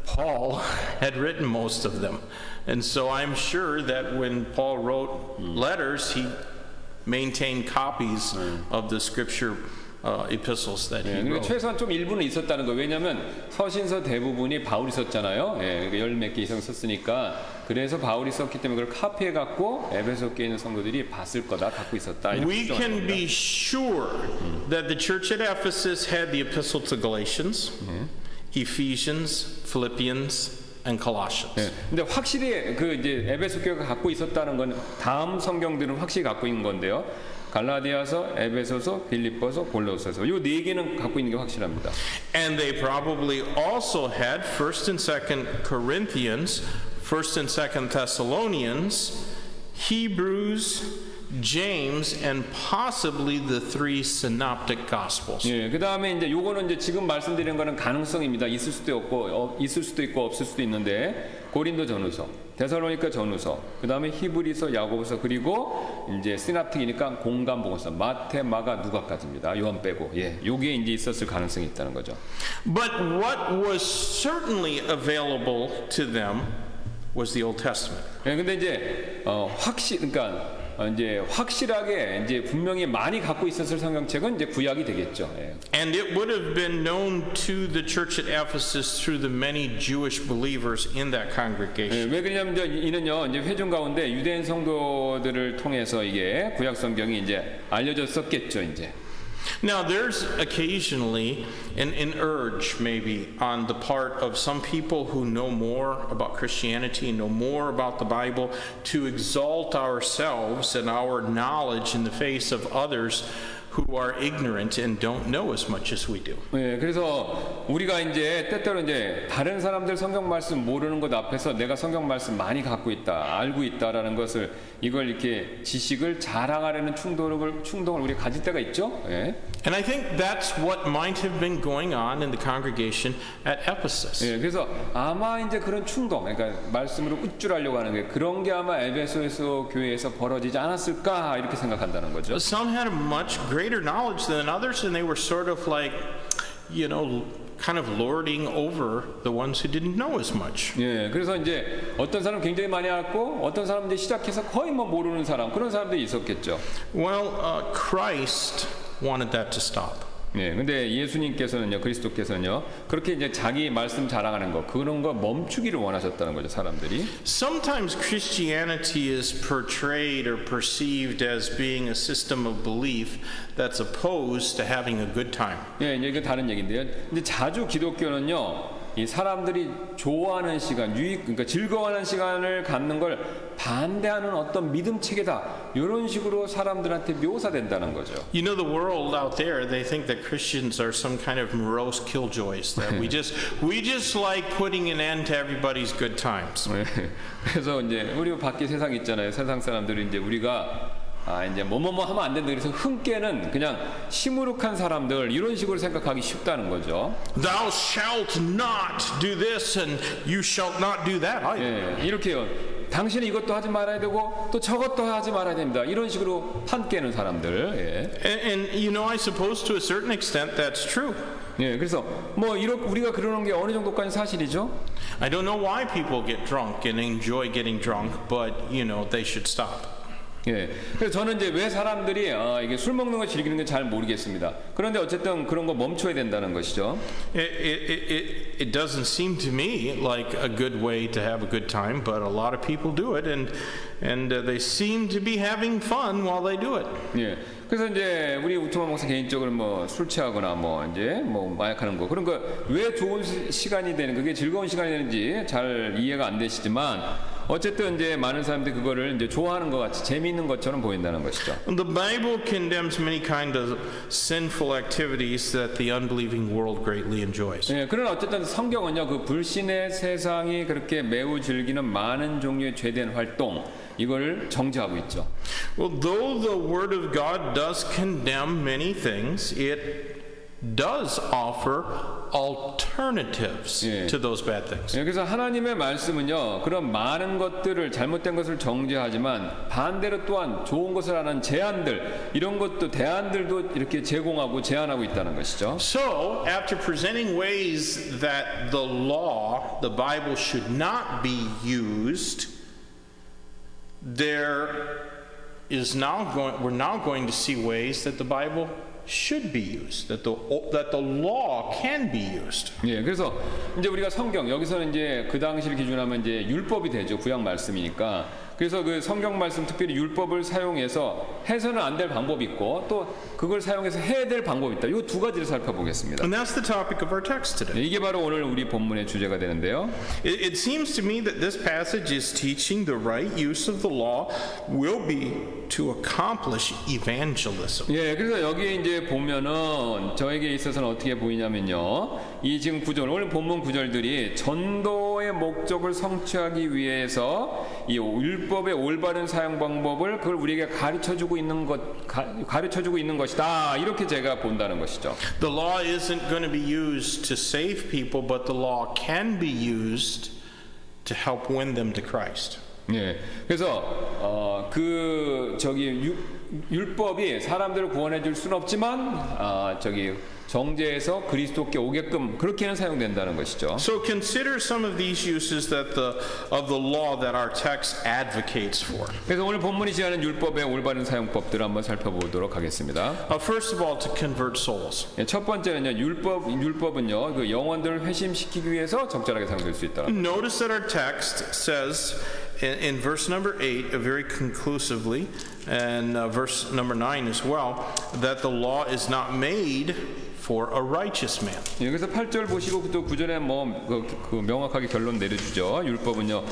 S1: Paul had written most of them. And so I'm sure that when Paul wrote letters, he maintained copies of the scripture epistles that
S2: 예,
S1: he
S2: 그러니까
S1: wrote.
S2: 최소한 좀 일부는 있었다는 거예요. 왜냐하면 서신서 대부분이 바울이 썼잖아요. 예, 그러니까 10몇 개 이상 썼으니까 그래서 바울이 썼기 때문에 그걸 카피해 갖고 에베소 교에 있는 성도들이 봤을 거다, 갖고 있었다. 이렇게
S1: We
S2: 추정하는
S1: can
S2: 겁니다.
S1: be sure that the church at Ephesus had the epistle to Galatians, Ephesians, Philippians, and Colossians.
S2: 예, 근데 확실히 그 이제 에베소 교회가 갖고 있었다는 건 다음 성경들은 확실히 갖고 있는 건데요. 갈라디아서, 에베소서, 빌립보서, 골로새서 이 네 개는 갖고 있는 게 확실합니다.
S1: And they probably also had 1st and 2nd Corinthians, 1st and 2nd Thessalonians, Hebrews, James, and possibly the 3 synoptic gospels.
S2: 예, 그 다음에 이제 요거는 이제 지금 말씀드리는 거는 가능성입니다. 있을 수도 없고, 있을 수도 있고 없을 수도 있는데 고린도 전후서, 데살로니가 전후서, 그 다음에 히브리서, 야고보서 그리고 이제 시납틱이니까 공간복음서, 마태, 마가, 누가까지입니다. 요한 빼고, 예, 요게 이제 있었을 가능성이 있다는 거죠.
S1: But what was certainly available to them was the Old Testament.
S2: 예, 근데 이제 그러니까. 이제 확실하게 이제 분명히 많이 갖고 있었을 성경책은 이제 구약이 되겠죠. 예.
S1: And it would have been known to the church at Ephesus through the many Jewish believers in that congregation.
S2: 예, 왜 그러냐면 이는요 이제 회중 가운데 유대인 성도들을 통해서 이게 구약 성경이 이제 알려졌었겠죠 이제.
S1: Now, there's occasionally an urge, maybe, on the part of some people who know more about Christianity, know more about the Bible, to exalt ourselves and our knowledge in the face of others who are ignorant and don't know as much as we do.
S2: 예, 그래서 우리가 이제 때때로 이제 다른 사람들 성경 말씀 모르는 것 앞에서 내가 성경 말씀 많이 갖고 있다, 알고 있다라는 것을 이걸 이렇게 지식을 자랑하려는 충동을 우리가 가질 때가 있죠. 예.
S1: And I think that's what might have been going on in the congregation at Ephesus.
S2: 예, 그래서 아마 이제 그런 충동, 그러니까 말씀으로 우쭐하려고 하는 게 그런 게 아마 에베소에서 교회에서 벌어지지 않았을까 이렇게 생각한다는 거죠.
S1: Some had a much greater knowledge than others, and they were sort of like, you know, kind of lording over the ones who didn't know as much.
S2: 예, 그래서 이제 어떤 사람 굉장히 많이 알고 어떤 사람 이제 시작해서 거의 뭐 모르는 사람 그런 사람들이 있었겠죠.
S1: Well, Christ wanted that to stop.
S2: 예, 근데 예수님께서는요, 그리스도께서는요, 그렇게 이제 자기 말씀 자랑하는 거 그런 거 멈추기를 원하셨다는 거죠, 사람들이.
S1: Sometimes Christianity is portrayed or perceived as being a system of belief that's opposed to having a good time.
S2: 예, 이제 이거 다른 얘기인데요. 근데 자주 기독교는요, 이 사람들이 좋아하는 시간, 그러니까 즐거워하는 시간을 갖는 걸 반대하는 어떤 믿음 체계다. 이런 식으로 사람들한테 묘사된다는 거죠.
S1: You know, the world out there, they think that Christians are some kind of morose killjoys, that we just like putting an end to everybody's good times.
S2: 예, 그래서 이제 우리 밖에 세상 있잖아요. 세상 사람들이 이제 우리가 이제 뭐뭐뭐 하면 안 된다. 그래서 흥께는 그냥 시무룩한 사람들 이런 식으로 생각하기 쉽다는 거죠.
S1: Thou shalt not do this and you shalt not do that.
S2: 예, 이렇게요. 당신은 이것도 하지 말아야 되고 또 저것도 하지 말아야 됩니다. 이런 식으로 판깨는 사람들. 예.
S1: And you know, I suppose to a certain extent that's true.
S2: 예, 그래서 뭐 우리가 그러는 게 어느 정도까지 사실이죠?
S1: I don't know why people get drunk and enjoy getting drunk, but you know, they should stop.
S2: 예, 그래서 저는 이제 왜 사람들이 이게 술 먹는 걸 즐기는 건 잘 모르겠습니다. 그런데 어쨌든 그런 거 멈춰야 된다는 것이죠.
S1: It doesn't seem to me like a good way to have a good time, but a lot of people do it, and and they seem to be having fun while they do it.
S2: 예. 그래서 이제 우리 우토마 목사 개인적으로 뭐 술 취하거나 뭐 이제 뭐 마약하는 거 그런 거 왜 좋은 시간이 되는 그게 즐거운 시간이 되는지 잘 이해가 안 되시지만 어쨌든 이제 많은 사람들이 그거를 이제 좋아하는 것 같이 재미있는 것처럼 보인다는 것이죠.
S1: The Bible condemns many kind of sinful activities that the unbelieving world greatly enjoys.
S2: 예, 그러나 어쨌든 성경은요 그 불신의 세상이 그렇게 매우 즐기는 많은 종류의 죄된 활동 이걸 정죄하고 있죠.
S1: Well, though the Word of God does condemn many things, it does offer alternatives to those bad things.
S2: 예, 그래서 하나님의 말씀은요 그런 많은 것들을 잘못된 것을 정죄하지만 반대로 또한 좋은 것을 하는 제안들 이런 것도 대안들도 이렇게 제공하고 제안하고 있다는 것이죠.
S1: So, after presenting ways that the law, the Bible, should not be used, we're now going to see ways that the Bible should be used, that the law can be used.
S2: 예, 그래서 이제 우리가 성경 여기서는 이제 그 당시를 기준하면 이제 율법이 되죠. 구약 말씀이니까. 그래서 그 성경 말씀 특별히 율법을 사용해서 해서는 안 될 방법이 있고 또 그걸 사용해서 해야 될 방법이 있다. 이 두 가지를 살펴보겠습니다.
S1: And that's the topic of our text today.
S2: 네, 이게 바로 오늘 우리 본문의 주제가 되는데요.
S1: It seems to me that this passage is teaching the right use of the law will be to accomplish evangelism.
S2: 예, 그래서 여기에 이제 보면은 저에게 있어서는 어떻게 보이냐면요. 이 지금 구절, 오늘 본문 구절들이 전도의 목적을 성취하기 위해서 이 율법의 올바른 사용 방법을 그걸 우리에게 가르쳐주고 있는 것이다. 이렇게 제가 본다는 것이죠.
S1: The law isn't going to be used to save people, but the law can be used to help win them to Christ.
S2: 예, 그래서 율법이 사람들을 구원해 줄 수는 없지만 정죄해서 그리스도께 오게끔 그렇게는 사용된다는 것이죠.
S1: So consider some of these uses of the law that our text advocates for.
S2: 그래서 오늘 본문이 지하는 율법의 올바른 사용법들을 한번 살펴보도록 하겠습니다.
S1: First of all, to convert souls.
S2: 예, 첫 번째는요, 율법은요, 그 영혼들을 회심시키기 위해서 적절하게 사용될 수 있다.
S1: Notice that our text says in verse number 8, very conclusively, and verse number 9 as well, that the law is not made for a righteous man.
S2: 여기서 8절 보시고 또 9절에 그 명확하게 결론 내려주죠. 율법은요,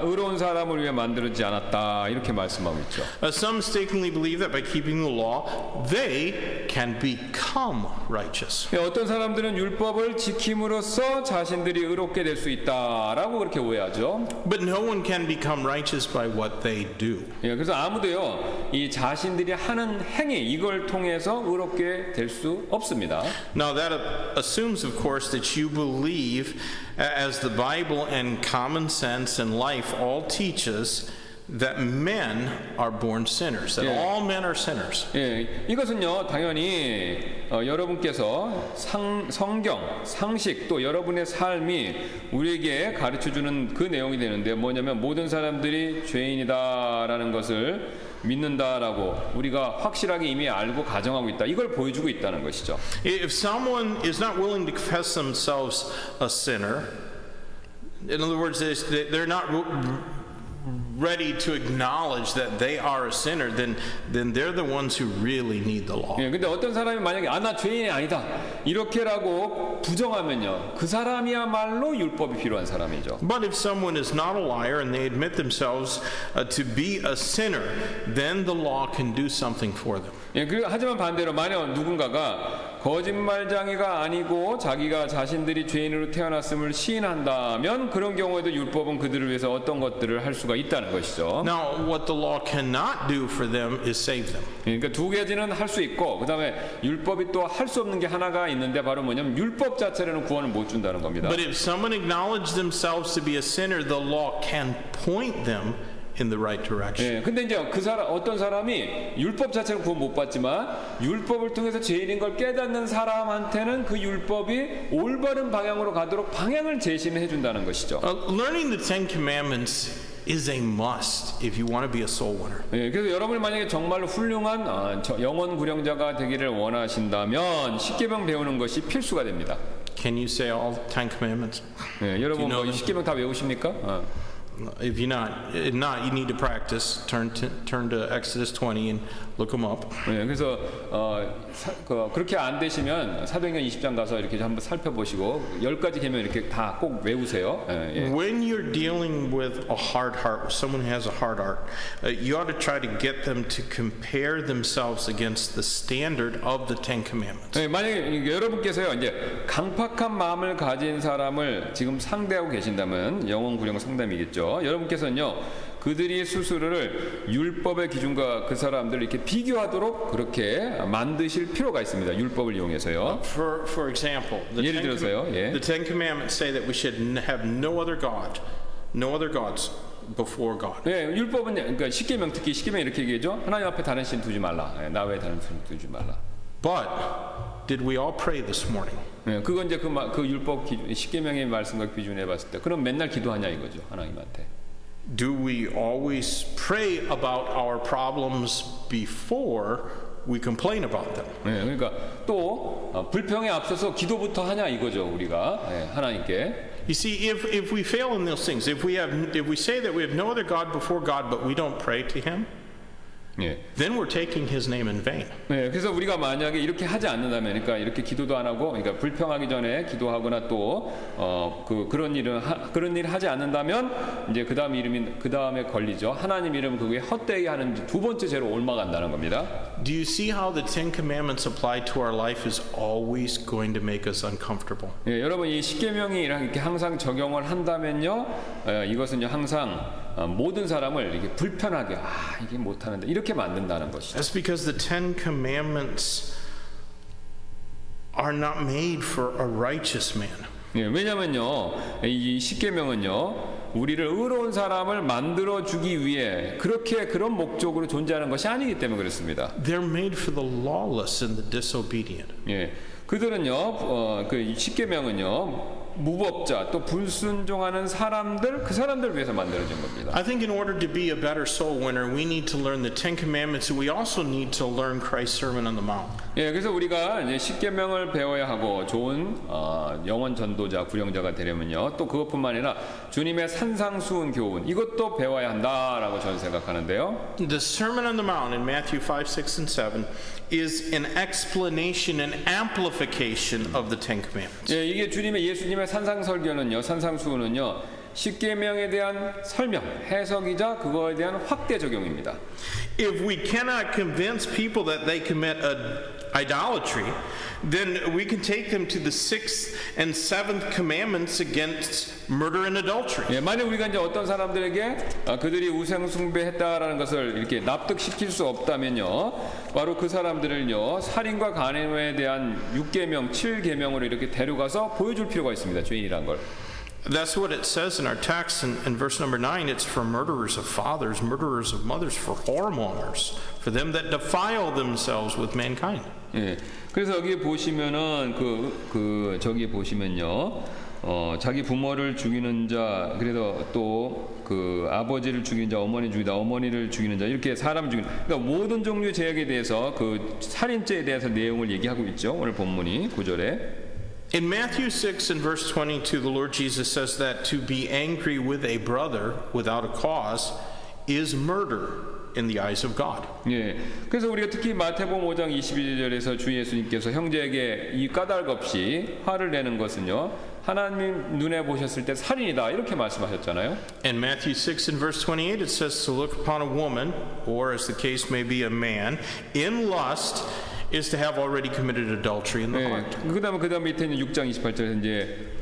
S2: 의로운 사람을 위해 만들어지지 않았다 이렇게 말씀하고 있죠.
S1: Some mistakenly believe that by keeping the law, they can become righteous.
S2: 어떤 사람들은 율법을 지킴으로써 자신들이 의롭게 될 수 있다라고 그렇게 오해하죠.
S1: But no one can become righteous by what they do.
S2: 예, 그래서 아무도요, 이 자신들이 하는 행위 이걸 통해서 의롭게 될 수 없습니다.
S1: Now that assumes, of course, that you believe, as the Bible and common sense and life all teaches, that men are born sinners, that all men are sinners.
S2: 예, 이것은요 당연히 여러분께서 성경, 상식 또 여러분의 삶이 우리에게 가르쳐주는 그 내용이 되는데 뭐냐면 모든 사람들이 죄인이다라는 것을 믿는다라고 우리가 확실하게 이미 알고 가정하고 있다. 이걸 보여주고 있다는 것이죠.
S1: If someone is not willing to confess themselves a sinner, in other words, they're not ready to acknowledge that they are a sinner, then they're the ones who really need the law.
S2: 예, 근데 어떤 사람이 만약에 나 죄인이 아니다 이렇게라고 부정하면요, 그 사람이야말로 율법이 필요한 사람이죠.
S1: But if someone is not a liar and they admit themselves to be a sinner, then the law can do something for them.
S2: 예, 하지만 반대로 만약 누군가가 거짓말장애가 아니고 자기가 자신들이 죄인으로 태어났음을 시인한다면 그런 경우에도 율법은 그들을 위해서 어떤 것들을 할 수가 있다는 것이죠.
S1: Now, what the law cannot do for them is save them.
S2: 그러니까 두 가지는 할 수 있고 그다음에 율법이 또 할 수 없는 게 하나가 있는데 바로 뭐냐면 율법 자체로는 구원을 못 준다는 겁니다.
S1: But if someone acknowledges themselves to be a sinner, the law can point them in the right direction.
S2: 예, 근데 이제 어떤 사람이 율법 자체는 구원 못 받지만 율법을 통해서 죄인인 걸 깨닫는 사람한테는 그 율법이 올바른 방향으로 가도록 방향을 제시는 해준다는 것이죠.
S1: Learning the Ten Commandments is a must if you want to be a soul winner.
S2: 예, 그래서 여러분이 만약에 정말로 훌륭한 영혼 구령자가 되기를 원하신다면 십계명 배우는 것이 필수가 됩니다.
S1: Can you say all 10 commandments?
S2: 예, 여러분 뭐 십계명 다 외우십니까?
S1: If you're not, you need to practice. Turn to Exodus 20 and look them up.
S2: 네, 그래서 그렇게 안 되시면 사도행전 20장 가서 이렇게 한번 살펴보시고 10가지 계명 이렇게 다 꼭 외우세요. 예.
S1: When you're dealing with a hard heart, with someone who has a hard heart, you ought to try to get them to compare themselves against the standard of the Ten Commandments.
S2: 네, 만약에 여러분께서요 이제 강팍한 마음을 가진 사람을 지금 상대하고 계신다면 영혼 구령 상담이겠죠. 여러분께서는요 그들이 스스로를 율법의 기준과 그 사람들을 이렇게 비교하도록 그렇게 만드실 필요가 있습니다. 율법을 이용해서요.
S1: For example,
S2: 예를 들어서요. 예.
S1: the Ten Commandments say that we should have no other gods before God.
S2: 네, 율법은 그러니까 십계명 특히 십계명 이렇게 얘기하죠. 하나님 앞에 다른 신 두지 말라. 나 외에 다른 신 두지 말라.
S1: But did we all pray this morning?
S2: 네, 그건 이제 그 율법 십계명의 말씀과 비준해 봤을 때 그럼 맨날 기도하냐 이거죠. 하나님한테.
S1: Do we always pray about our problems before we complain about them?
S2: 네, 그러니까 또 불평에 앞서서 기도부터 하냐 이거죠. 우리가 하나님께.
S1: You see, if we fail in those things, if we say that we have no other God before God, but we don't pray to Him,
S2: 예.
S1: then we're taking His name in vain.
S2: 네, 그래서 우리가 만약에 이렇게 하지 않는다면, 그러니까 이렇게 기도도 안 하고, 그러니까 불평하기 전에 기도하거나 또 그런 일을 하지 않는다면 이제 그 다음에 걸리죠. 하나님 이름 그게 헛되게 하는 두 번째 죄로 옮아간다는 겁니다.
S1: Do you see how the Ten Commandments apply to our life is always going to make us uncomfortable?
S2: 예, 여러분 이 십계명이 이렇게 항상 적용을 한다면요, 이것은요 항상 모든 사람을 이렇게 불편하게 이게 못하는데 이렇게 만든다는 것이죠.
S1: That's because the Ten Commandments are not made for a righteous man.
S2: 예, 왜냐면요 이 십계명은요 우리를 의로운 사람을 만들어 주기 위해 그런 목적으로 존재하는 것이 아니기 때문에 그렇습니다.
S1: They're made for the lawless and the disobedient.
S2: 예, 그들은요 그 십계명은요 무법자 또 불순종하는 사람들 그 사람들 위해서 만들어진 겁니다.
S1: I think in order to be a better soul winner, we need to learn the Ten Commandments, and we also need to learn Christ's Sermon on the Mount.
S2: 예, 그래서 우리가 이제 십계명을 배워야 하고 좋은 영원 전도자, 구령자가 되려면요. 또 그것뿐만 아니라 주님의 산상수훈 교훈 이것도 배워야 한다라고 저는 생각하는데요.
S1: The Sermon on the Mount in Matthew 5, 6, and 7 is an explanation and amplification of the Ten Commandments.
S2: 예, 이게 예수님의 산상설교는요, 산상수훈은요, 십계명에 대한 설명, 해석이자 그거에 대한 확대 적용입니다.
S1: If we cannot convince people that they commit idolatry, then we can take them to the 6th and 7th commandments against murder and adultery.
S2: 예, 만약 우리가 이제 어떤 사람들에게 그들이 우상 숭배했다라는 것을 이렇게 납득시킬 수 없다면요, 바로 그 사람들을요 살인과 간음에 대한 6계명, 7계명으로 이렇게 데려가서 보여줄 필요가 있습니다. 죄인이란 걸.
S1: That's what it says in our text in verse number 9. It's for murderers of fathers, murderers of mothers, for whoremongers, for them that defile themselves with mankind.
S2: 예, 그래서 여기 보시면은 저기 보시면요, 자기 부모를 죽이는 자, 그래서 또 그 아버지를 죽이는 자, 어머니 죽이다, 어머니를 죽이는 자, 이렇게 사람 죽이는, 그러니까 모든 종류 죄악에 대해서 그 살인죄에 대해서 내용을 얘기하고 있죠. 오늘 본문이 9절에.
S1: In Matthew 6 and verse 22, the Lord Jesus says that to be angry with a brother without a cause is murder in the eyes of God.
S2: 예, 그래서 우리가 특히 마태복음 5장 22절에서 주 예수님께서 형제에게 이 까닭 없이 화를 내는 것은요, 하나님 눈에 보셨을 때 살인이다 이렇게 말씀하셨잖아요.
S1: In Matthew 6 and verse 28, it says to look upon a woman, or as the case may be a man, in lust is to have already committed adultery in the heart.
S2: 그다음 밑에 있는 6장 28절에서 이제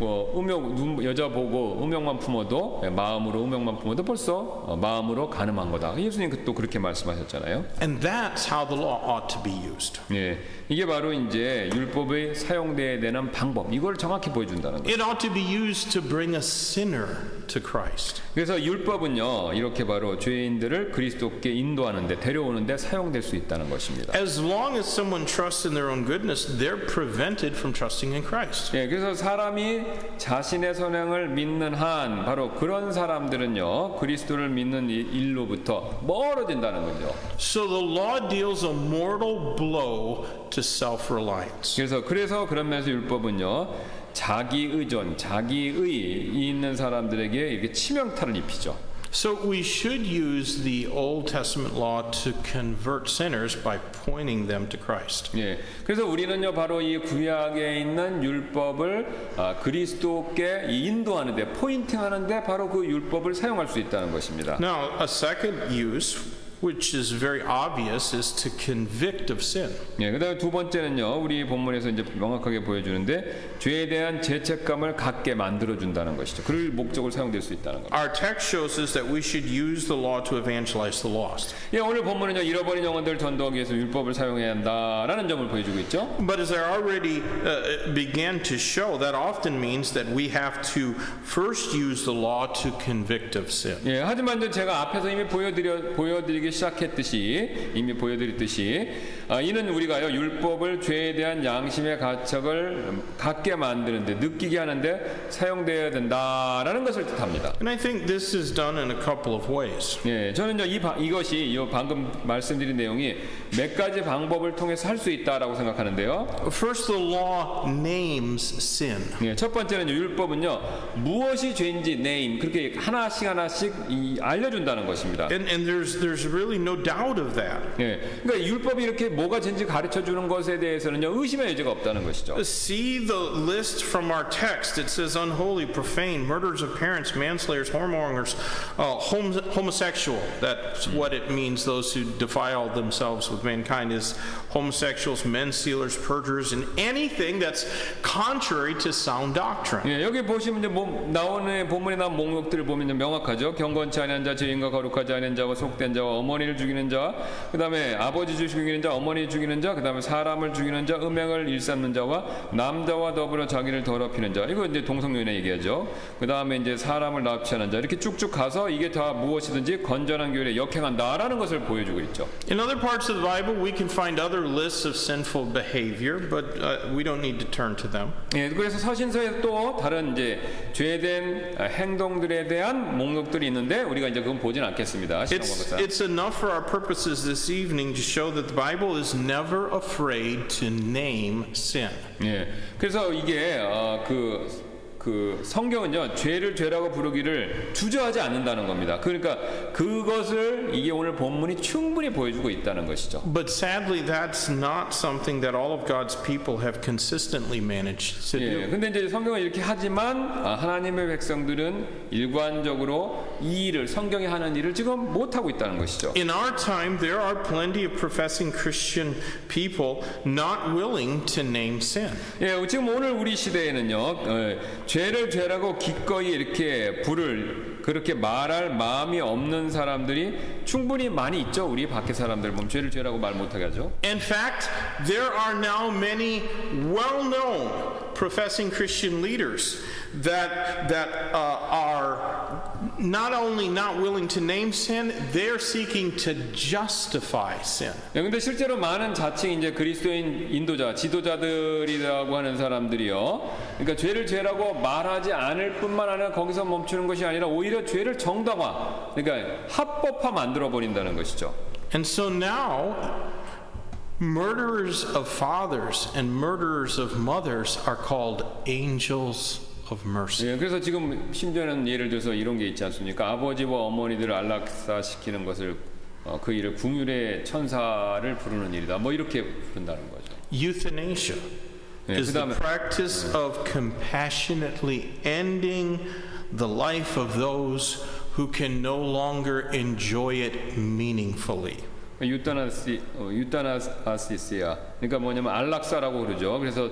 S2: 여자 보고 음욕만 품어도 마음으로 음욕만 품어도 벌써 마음으로 간음한 거다. 예수님 또 그렇게 말씀하셨잖아요.
S1: And that's how the law ought to be used.
S2: 예, 이게 바로 이제 율법의 사용돼야 되는 방법. 이걸 정확히 보여준다는 거예요.
S1: It ought to be used to bring a sinner to Christ.
S2: 그래서 율법은요, 이렇게 바로 죄인들을 그리스도께 인도하는데 데려오는데 사용될 수 있다는 것입니다.
S1: As long as someone trusts in their own goodness, they're prevented from trusting in Christ.
S2: 예, 그래서 사람이 자신의 선행을 믿는 한 바로 그런 사람들은요 그리스도를 믿는 일로부터 멀어진다는 거죠.
S1: So the law deals a mortal blow to self-reliance.
S2: 그래서 그런 면에서 율법은요 자기 의존, 자기의 있는 사람들에게 이렇게 치명타를 입히죠.
S1: So we should use the Old Testament law to convert sinners by pointing them to Christ.
S2: 예, 그래서 우리는요 바로 이 구약에 있는 율법을 그리스도께 인도하는데 포인팅하는데 바로 그 율법을 사용할 수 있다는 것입니다.
S1: Now, a second use, which is very obvious, is to convict of sin.
S2: 예, 그다음에 두 번째는요 우리 본문에서 이제 명확하게 보여주는데 죄에 대한 죄책감을 갖게 만들어 준다는 것이죠. 그럴 목적으로 사용될 수 있다는 겁니다.
S1: Our text shows us that we should use the law to evangelize the lost.
S2: 예, 오늘 본문은요 잃어버린 영혼들을 전도하기 위해서 율법을 사용해야 한다라는 점을 보여주고 있죠.
S1: But as I already began to show, that often means that we have to first use the law to convict of sin.
S2: 예, 하지만 제가 앞에서 이미 보여드리기 시작했듯이 이미 보여드렸듯이 이는 우리가요 율법을 죄에 대한 양심의 가책을 갖게 만드는데 느끼게 하는데 사용되어야 된다라는 것을 뜻합니다.
S1: And I think this is done in a couple of ways.
S2: 예, 저는요 이것이 방금 말씀드린 내용이 몇 가지 방법을 통해서 할 수 있다라고 생각하는데요.
S1: First, the law names sin.
S2: 예, 첫 번째는 율법은요 무엇이 죄인지 name 그렇게 하나씩 알려준다는 것입니다.
S1: And there's really no doubt of that.
S2: 예, 그러니까 율법이 이렇게 뭐가 죄인지 가르쳐 주는 것에 대해서는요 의심의 여지가 없다는 것이죠.
S1: See the list from our text. It says unholy, profane, murderers of parents, manslayers, whoremongers, homosexual. That's what it means. Those who defile themselves with mankind is homosexuals, men stealers, perjurers, and anything that's contrary to sound doctrine.
S2: 예, 여기 보시면 이제 나오는 본문에 나온 목록들을 보면 명확하죠. 경건치 아니한 자, 죄인과 거룩하지 않은 자와 속된 자와 어머니를 죽이는 자, 그다음에 아버지 죽이는 자, 어머니 죽이는 자, 그다음에 사람을 죽이는 자, 음행을 일삼는 자와 남자와 더불어 자기를 더럽히는 자. 이거 이제 동성연애 얘기하죠. 그다음에 이제 사람을 납치하는 자. 이렇게 쭉쭉 가서 이게 다 무엇이든지 건전한 교회에 역행한다라는 것을 보여주고 있죠.
S1: In other parts of the Bible, we can find other lists of sinful behavior, but we don't need to turn to them.
S2: 예, 그래서 서신서에 또 다른 이제 죄된 행동들에 대한 목록들이 있는데 우리가 이제 그건 보진 않겠습니다.
S1: It's enough for our purposes this evening to show that the Bible is never afraid to name sin.
S2: 예, 그래서 이게 그 성경은요 죄를 죄라고 부르기를 주저하지 않는다는 겁니다. 그러니까 그것을 이게 오늘 본문이 충분히 보여주고 있다는 것이죠.
S1: But sadly, that's not something that all of God's people have consistently managed to do.
S2: 예, 근데 이제 성경은 이렇게 하지만 하나님의 백성들은 일관적으로 이 일을 성경이 하는 일을 지금 못 하고 있다는 것이죠.
S1: In our time, there are plenty of professing Christian people not willing to name sin.
S2: 예, 지금 오늘 우리 시대에는요. 죄를 죄라고 기꺼이 이렇게 그렇게 말할 마음이 없는 사람들이 충분히 많이 있죠. 우리 밖에 사람들 보면 죄를 죄라고 말 못하게 하죠.
S1: In fact, there are now many well-known professing Christian leaders that are not only not willing to name sin, they're seeking to justify sin.
S2: 근데 실제로 많은 자칭 이제 그리스도인 인도자, 지도자들이라고 하는 사람들이요. 그러니까 죄를 죄라고 말하지 않을 뿐만 아니라 거기서 멈추는 것이 아니라 오히려 죄를 정당화, 그러니까 합법화 만들어 버린다는 것이죠.
S1: And so now murderers of fathers and murderers of mothers are called angels of mercy.
S2: 예, 그래서 지금 심지어는 예를 들어서 이런 게 있지 않습니까? 아버지와 어머니들을 안락사시키는 것을 그 일을 궁율의 천사를 부르는 일이다. 뭐 이렇게 부른다는 거죠.
S1: Euthanasia is the practice of compassionately ending the life of those who can no longer enjoy it meaningfully.
S2: 유타나시스야. 그러니까 뭐냐면 안락사라고 그러죠. 그래서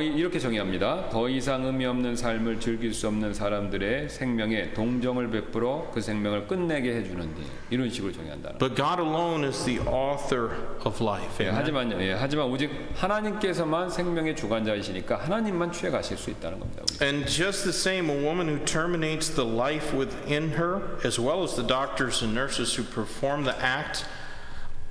S2: 이렇게 정의합니다. 더 이상 의미 없는 삶을 즐길 수 없는 사람들의 생명에 동정을 베풀어 그 생명을 끝내게 해주는 일. 이런 식으로 정의한다는.
S1: But God alone is the author of life.
S2: 하지만 오직 하나님께서만 생명의 주관자이시니까 하나님만 취해 가실 수 있다는 겁니다.
S1: And just the same, a woman who terminates the life within her, as well as the doctors and nurses who perform the act,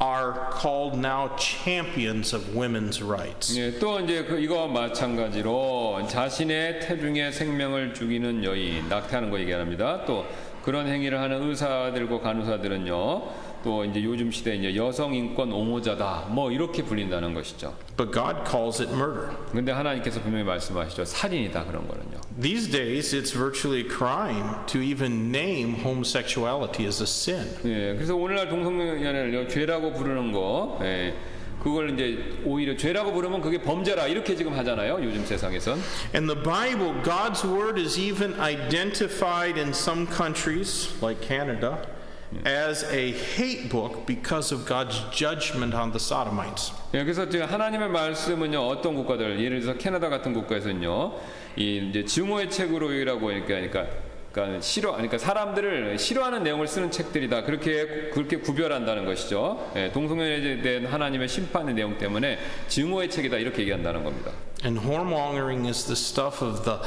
S1: are called now champions of women's rights.
S2: 예, 또 이제 이거와 마찬가지로 자신의 태중의 생명을 죽이는 여인, 낙태하는 거 얘기합니다. 또 그런 행위를 하는 의사들과 간호사들은요. 또 이제 요즘 시대 이제 여성 인권 옹호자다. 뭐 이렇게 불린다는 것이죠.
S1: But God calls it murder.
S2: 근데 하나님께서 분명히 말씀하시죠. 살인이다 그런 거는요.
S1: These days, it's virtually a crime to even name homosexuality as a sin.
S2: 예, 그래서 오늘날 동성연애를 죄라고 부르는 거, 예, 그걸 이제 오히려 죄라고 부르면 그게 범죄라 이렇게 지금 하잖아요. 요즘 세상에선.
S1: And the Bible, God's word, is even identified in some countries, like Canada, as a hate book because of God's judgment on the Sodomites.
S2: 예, 그래서 지금 하나님의 말씀은요, 어떤 국가들, 예를 들어서 캐나다 같은 국가에서는요, 이 이제 증오의 책으로라고 그러니까 사람들을 싫어하는 내용을 쓰는 책들이다. 그렇게 구별한다는 것이죠. 예, 동성연애에 대한 하나님의 심판의 내용 때문에 증오의 책이다 이렇게 얘기한다는 겁니다.
S1: And whoremongering is the stuff of the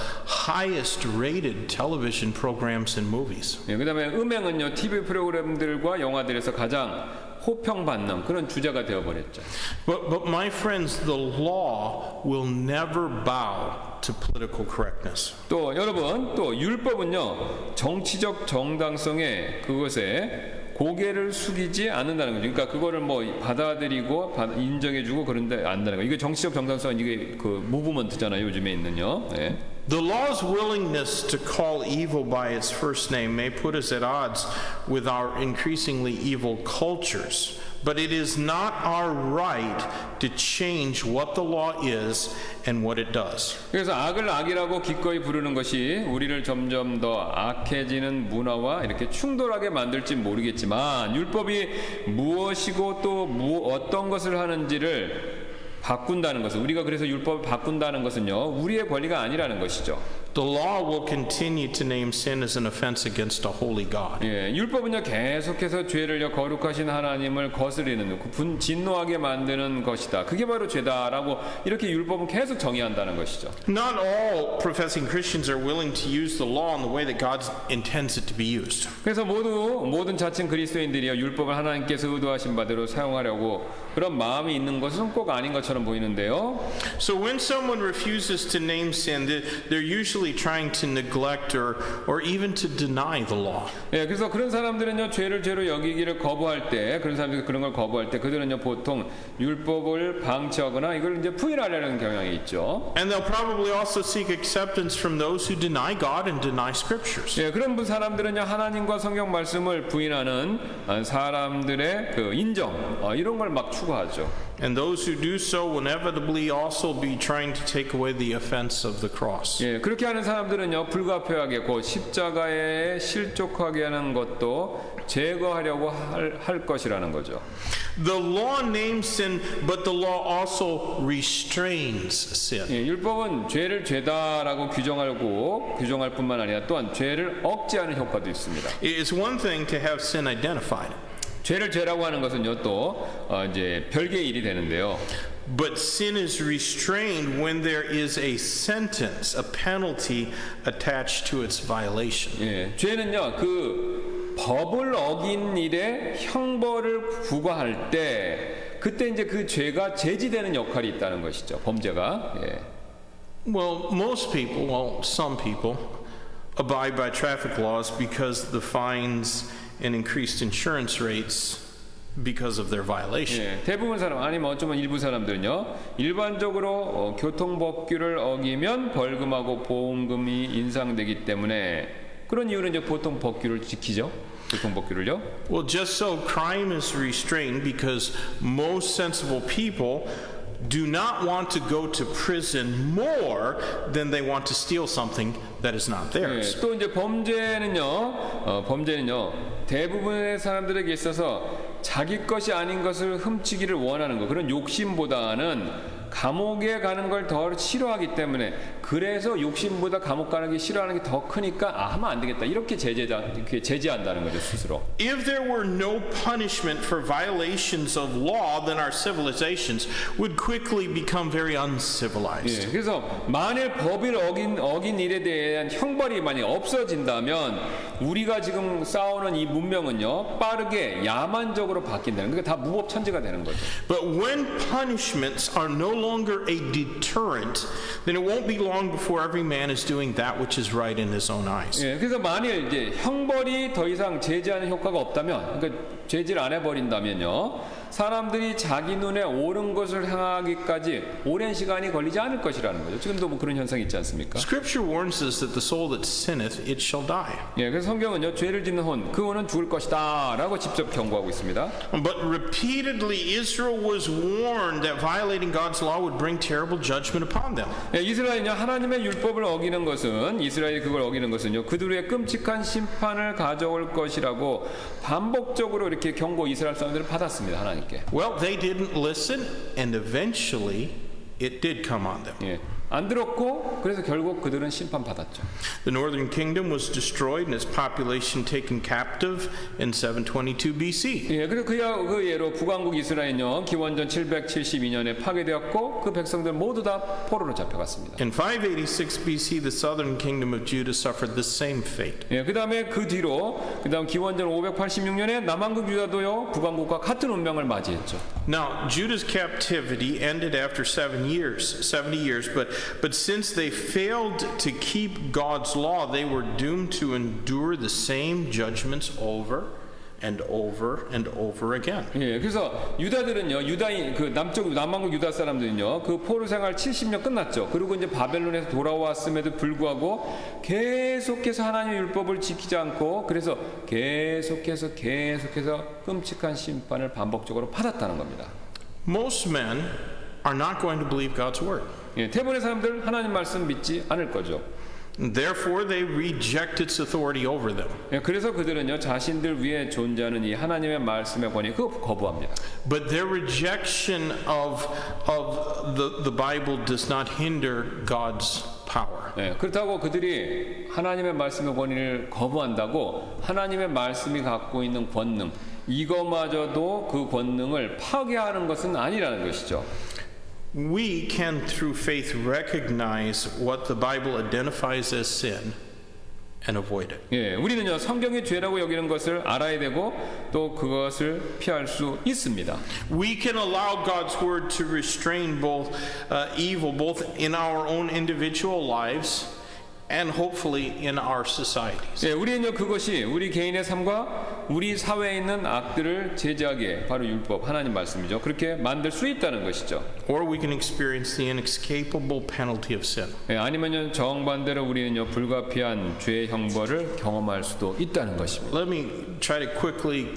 S1: highest rated television programs and movies.
S2: 예, 그다음에 음행은요, TV 프로그램들과 영화들에서 가장 호평받는 그런 주제가 되어버렸죠.
S1: But my friends, the law will never bow to political correctness.
S2: 또 여러분, 또 율법은요, 정치적 정당성에 그것에 고개를 숙이지 않는다는 거죠. 그러니까 그거를 뭐 받아들이고 인정해주고 그런데 안다는 거. 이게 정치적 정당성은 이게 그 무브먼트잖아요. 요즘에 있는요. 예.
S1: The law's willingness to call evil by its first name may put us at odds with our increasingly evil cultures. But it is not our right to change what the law is and what it does.
S2: 그래서 악을 악이라고 기꺼이 부르는 것이 우리를 점점 더 악해지는 문화와 이렇게 충돌하게 만들지 모르겠지만 율법이 무엇이고 또 어떤 것을 하는지를 바꾼다는 것은 우리가 그래서 율법을 바꾼다는 것은요 우리의 권리가 아니라는 것이죠.
S1: The law will continue to name sin as an offense against a holy God.
S2: 예, 율법은요 계속해서 죄를요 거룩하신 하나님을 거스리는 진노하게 만드는 것이다. 그게 바로 죄다라고 이렇게 율법은 계속 정의한다는 것이죠.
S1: Not all professing Christians are willing to use the law in the way that God intends it to be used.
S2: 그래서 모든 자칭 그리스도인들이요 율법을 하나님께서 의도하신 바대로 사용하려고 그런 마음이 있는 것은 꼭 아닌 것처럼 보이는데요.
S1: So when someone refuses to name sin, they're usually trying to neglect or even to deny the law.
S2: 예, 그래서 그런 사람들은요 죄를 죄로 여기기를 거부할 때 그런 사람들이 그런 걸 거부할 때 그들은요 보통 율법을 방치하거나 이걸 이제 부인하려는 경향이 있죠.
S1: And they'll probably also seek acceptance from those who deny God and deny scriptures.
S2: 예, 그런 사람들은요 하나님과 성경 말씀을 부인하는 사람들의 그 인정 이런 걸 막 추구하죠.
S1: And those who do so will inevitably also be trying to take away the offense of the cross.
S2: 예, 그렇게 하는 사람들은요 불가피하게 곧 십자가에 실족하게 하는 것도 제거하려고 할 것이라는 거죠.
S1: The law names sin, but the law also restrains sin.
S2: 예, 율법은 죄를 죄다라고 규정할 뿐만 아니라 또한 죄를 억제하는 효과도 있습니다.
S1: It's one thing to have sin identified.
S2: 죄를 죄라고 하는 것은요 또 이제 별개의 일이 되는데요.
S1: But sin is restrained when there is a sentence, a penalty attached to its violation.
S2: 예, 죄는요 그 법을 어긴 일에 형벌을 부과할 때 그때 이제 그 죄가 제지되는 역할이 있다는 것이죠. 범죄가. 예.
S1: Well, some people abide by traffic laws because the fines and increased insurance rates because of their violation.
S2: 예, 대부분 사람 아니면 어쩌면 일부 사람들은요 일반적으로 교통법규를 어기면 벌금하고 보험금이 인상되기 때문에 그런 이유는 이제 보통 법규를 지키죠. 교통법규를요.
S1: Well, just so crime is restrained because most sensible people do not want to go to prison more than they want to steal something that is not theirs.
S2: 예, 또 이제 범죄는요 대부분의 사람들에게 있어서 자기 것이 아닌 것을 훔치기를 원하는 거 그런 욕심보다는 감옥에 가는 걸 더 싫어하기 때문에 그래서 욕심보다 감옥 가는 게 싫어하는 게 더 크니까 하면 안 되겠다 이렇게 제지한다는 거죠 스스로.
S1: If there were no punishment for violations of law, then our civilizations would quickly become very uncivilized.
S2: 예, 그래서 만일 법을 어긴 일에 대한 형벌이 만약 없어진다면 우리가 지금 싸우는 이 문명은요 빠르게 야만적으로 바뀐다는 그러니까 다 무법천지가 되는 거죠.
S1: But when punishments are no longer a deterrent, then it won't be long before every man is doing that which is right in his own eyes.
S2: 예, 그래서 만일 이제 형벌이 더 이상 제지하는 효과가 없다면, 그러니까 제지를 안 해버린다면요, 사람들이 자기 눈에 옳은 것을 향하기까지 오랜 시간이 걸리지 않을 것이라는 거죠. 지금도 뭐 그런 현상이 있지 않습니까?
S1: Scripture warns us that the soul that sinneth, it shall die.
S2: 예, 그래서 성경은요, 죄를 짓는 혼, 그 혼은 죽을 것이다라고 직접 경고하고 있습니다.
S1: But repeatedly Israel was warned that violating God's law would bring terrible judgment upon them.
S2: 예, 이스라엘은요, 하나님의 율법을 어기는 것은, 이스라엘이 그걸 어기는 것은요, 그들 위에 끔찍한 심판을 가져올 것이라고 반복적으로 이렇게 경고 이스라엘 사람들을 받았습니다, 하나님께.
S1: Well, they didn't listen, and eventually it did come on them.
S2: 예, 안 들었고 그래서 결국 그들은 심판받았죠.
S1: The northern kingdom was destroyed and its population taken captive in 722 BC.
S2: 예, 그래서 그 예로 북왕국 이스라엘은요, 기원전 772년에 파괴되었고 그 백성들 모두 다 포로로 잡혀갔습니다.
S1: In 586 BC, the southern kingdom of Judah suffered the same fate.
S2: 예, 그다음에 그 뒤로 그다음 기원전 586년에 남왕국 유다도요, 북왕국과 같은 운명을 맞이했죠.
S1: Now, Judah's captivity ended after 70 years, but since they failed to keep God's law, they were doomed to endure the same judgments over and over and over again.
S2: 예, 그래서 유다들은요, 유다인 그 남왕국 유다 사람들은요, 그 포로 생활 70년 끝났죠. 그리고 이제 바벨론에서 돌아왔음에도 불구하고 계속해서 하나님의 율법을 지키지 않고, 그래서 계속해서 끔찍한 심판을 반복적으로 받았다는 겁니다.
S1: Most men are not going to believe God's word.
S2: 예, 대부분의 사람들 하나님 말씀 믿지 않을 거죠.
S1: Therefore, they reject its authority over them.
S2: 예, 그래서 그들은요, 자신들 위에 존재하는 이 하나님의 말씀의 권위 그거 거부합니다.
S1: But their rejection of the Bible does not hinder God's power.
S2: 예, 그렇다고 그들이 하나님의 말씀의 권위를 거부한다고 하나님의 말씀이 갖고 있는 권능, 이거마저도 그 권능을 파괴하는 것은 아니라는 것이죠.
S1: We can, through faith, recognize what the Bible identifies as sin and avoid it.
S2: 예, 우리는요, 성경이 죄라고 여기는 것을 알아야 되고 또 그것을 피할 수 있습니다.
S1: We can allow God's word to restrain both evil, both in our own individual lives and hopefully in our societies.
S2: 예, 우리는요, 그것이 우리 개인의 삶과 우리 사회에 있는 악들을 제재하게, 바로 율법, 하나님 말씀이죠, 그렇게 만들 수 있다는 것이죠.
S1: Or we can experience the inescapable penalty of sin.
S2: 예, 아니면요, 정반대로 우리는요, 불가피한 죄의 형벌을 경험할 수도 있다는 것입니다.
S1: Let me try to quickly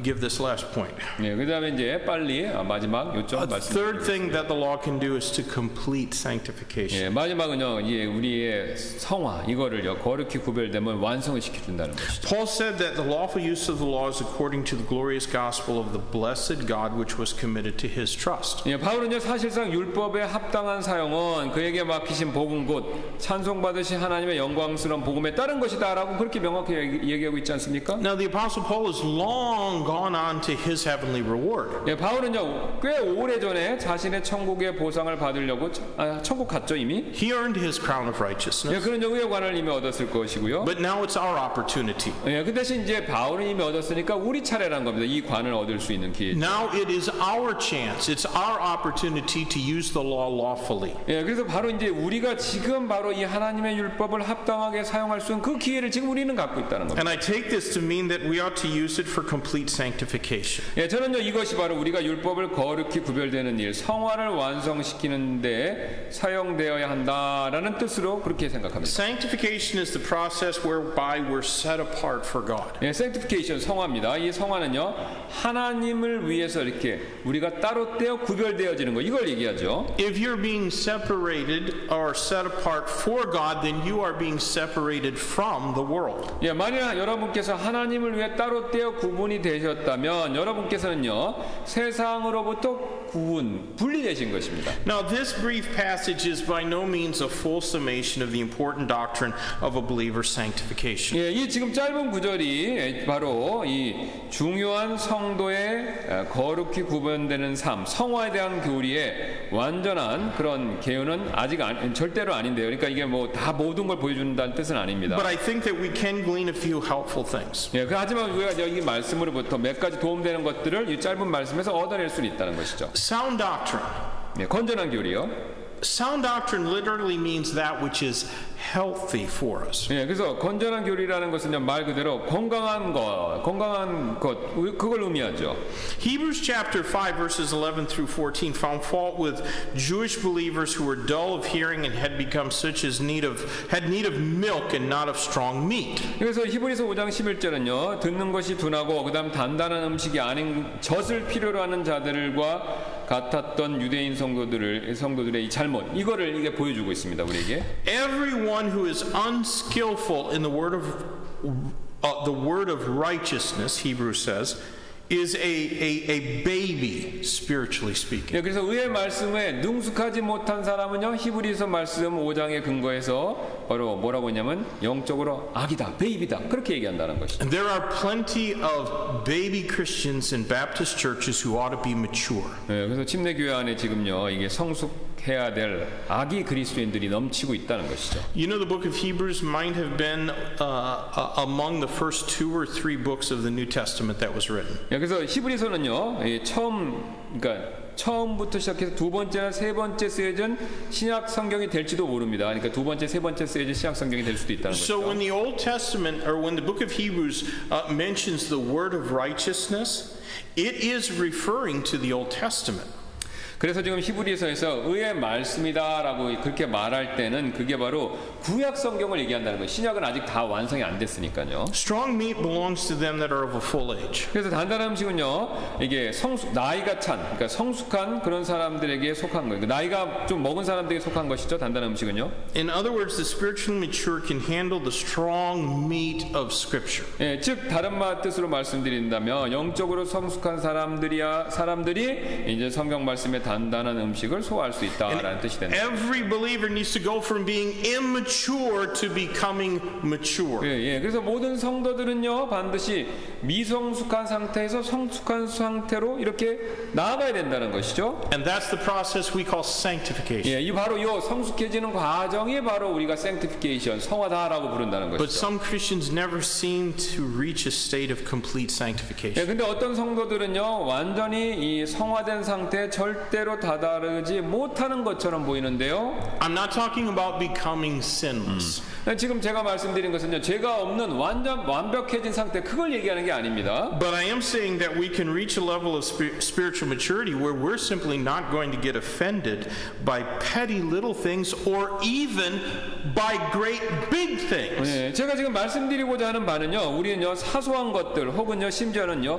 S1: give this last point.
S2: 예, 그다음에 이제 빨리 마지막 요점
S1: A third
S2: 말씀드리겠습니다.
S1: thing that the law can do is to complete sanctification.
S2: 예, 마지막은요, 예, 우리의 성화, 이거를요, 거룩히 구별되면 완성을 시켜준다는 것이죠.
S1: Paul said that the lawful use of the law is according to the glorious gospel of the blessed God which was committed to his trust.
S2: 예, 바울은요, 사실상 율법의 합당한 사용은 그에게 맡기신 복음 곧 찬송받으신 하나님의 영광스러운 복음에 따른 것이다라고 그렇게 명확히 얘기하고 있지 않습니까?
S1: Now the apostle Paul has long gone on to his heavenly reward.
S2: 예, 바울은요, 꽤 오래전에 자신의 천국의 보상을 받으려고 천국 갔죠, 이미.
S1: He earned his crown of righteousness.
S2: 예, 그런 의관을 이미 얻었을 것이고요.
S1: But now it's our opportunity.
S2: 예, 그 대신 이제 바울은 이미 얻었으니까 우리 차례란 겁니다. 이 관을 얻을 수 있는 기회.
S1: Now it is our chance. It's our opportunity to use the law lawfully.
S2: 예, 그래서 바로 이제 우리가 지금 바로 이 하나님의 율법을 합당하게 사용할 수 있는 그 기회를 지금 우리는 갖고 있다는 겁니다.
S1: And I take this to mean that we ought to use it for complete sanctification.
S2: 예, 저는요, 이것이 바로 우리가 율법을 거룩히 구별되는 일, 성화를 완성시키는 데 사용되어야 한다라는 뜻으로 그렇게 생각합니다.
S1: Sanctification is the process whereby we're set apart for God.
S2: 예, sanctification, 성화입니다. 이 성화는요, 하나님을 위해서 이렇게 우리가 따로 떼어 구별되어지는 거, 이걸 얘기하죠.
S1: If you're being separated or set apart for God, then you are being separated from the world.
S2: 예, 만약 여러분께서 하나님을 위해 따로 떼어 구분이 되셨다면 여러분께서는요, 세상으로부터 분리되신 것입니다.
S1: Now, this brief passage is by no means a full summation of the important doctrine of a believer's sanctification.
S2: 예, 이 지금 짧은 구절이 바로 이 중요한 성도의 거룩히 구분되는 삶, 성화에 대한 교리의 완전한 그런 개요는 아직 절대로 아닌데요. 그러니까 이게 뭐 다 모든 걸 보여준다는 뜻은 아닙니다.
S1: But I think that we can glean a few helpful things.
S2: 예, 하지만 우리가 이 말씀으로부터 몇 가지 도움되는 것들을 이 짧은 말씀에서 얻어낼 수 있다는 것이죠.
S1: Sound doctrine.
S2: 예, 건전한 교리요.
S1: sound doctrine literally means that which is healthy for us.
S2: 예, 그래서 건전한 교리라는 것은 말 그대로 건강한 것, 그걸 의미하죠.
S1: Hebrews chapter 5 verses 11 through 14 found fault with Jewish believers who were dull of hearing and had become such as had need of milk and not of strong meat.
S2: 그래서 히브리서 5장 11절은요. 듣는 것이 둔하고 그다음 단단한 음식이 아닌 젖을 필요로 하는 자들과 같았던 유대인 성도들의 이 잘못 이거를 이게 보여주고 있습니다. 우리에게.
S1: Everyone who is unskillful in the word of righteousness, Hebrews says, is a baby spiritually speaking.
S2: 네, 그래서 의의 말씀에 능숙하지 못한 사람은요. 히브리서 말씀 5장에 근거해서 바로 뭐라고 했냐면 영적으로 아기다, 베이비다 그렇게 얘기한다는 것이죠.
S1: And there are plenty of baby Christians in Baptist churches who ought to be mature.
S2: 네, 그래서 침례교회 안에 지금요 이게 성숙해야 될 아기 그리스도인들이 넘치고 있다는 것이죠.
S1: You know, the book of Hebrews might have been among the first 2 or 3 books of the New Testament that was written.
S2: 네, 그래서 히브리서는요 처음부터 시작해서 두 번째나 세 번째 쓰여진 신약 성경이 될지도 모릅니다. 그러니까 두 번째, 세 번째 쓰여진 신약 성경이 될 수도 있다는
S1: So
S2: 거죠.
S1: when the Old Testament or when the book of Hebrews mentions the word of righteousness, it is referring to the Old Testament.
S2: 그래서 지금 히브리서에서 의의 말씀이다라고 그렇게 말할 때는 그게 바로 구약 성경을 얘기한다는 거예요. 신약은 아직 다 완성이 안 됐으니까요.
S1: Strong meat belongs to them that are of a full age.
S2: 그래서 단단한 음식은요, 이게 나이가 찬, 그러니까 성숙한 그런 사람들에게 속한 거예요. 나이가 좀 먹은 사람들에게 속한 것이죠. 단단한 음식은요.
S1: In other words, the spiritually mature can handle the strong meat of Scripture.
S2: 예, 즉 다른 뜻으로 말씀드린다면 영적으로 성숙한 사람들이 이제 성경 말씀에 단단한 음식을 소화할 수 있다라는 뜻이 됩니다.
S1: Every believer needs to go from being immature to becoming mature.
S2: 예. 그래서 모든 성도들은요 반드시 미성숙한 상태에서 성숙한 상태로 이렇게 나아가야 된다는 것이죠.
S1: And that's the process we call sanctification.
S2: 예, 이 바로 요 성숙해지는 과정이 바로 우리가 sanctification, 성화다라고 부른다는
S1: But
S2: 것이죠.
S1: some Christians never seem to reach a state of complete sanctification.
S2: 예, 근데 어떤 성도들은요 완전히 이 성화된 상태에 절대로 다다르지 못하는 것처럼 보이는데요.
S1: I'm not talking about becoming sinless.
S2: 지금 제가 말씀드린 것은요 죄가 없는 완벽해진 상태 그걸 얘기하는 게 아닙니다.
S1: But I am saying that we can reach a level of spiritual maturity where we're simply not going to get offended by petty little things or even by great big things.
S2: 예, 제가 지금 말씀드리고자 하는 바는요 우리는요 사소한 것들 혹은요 심지어는요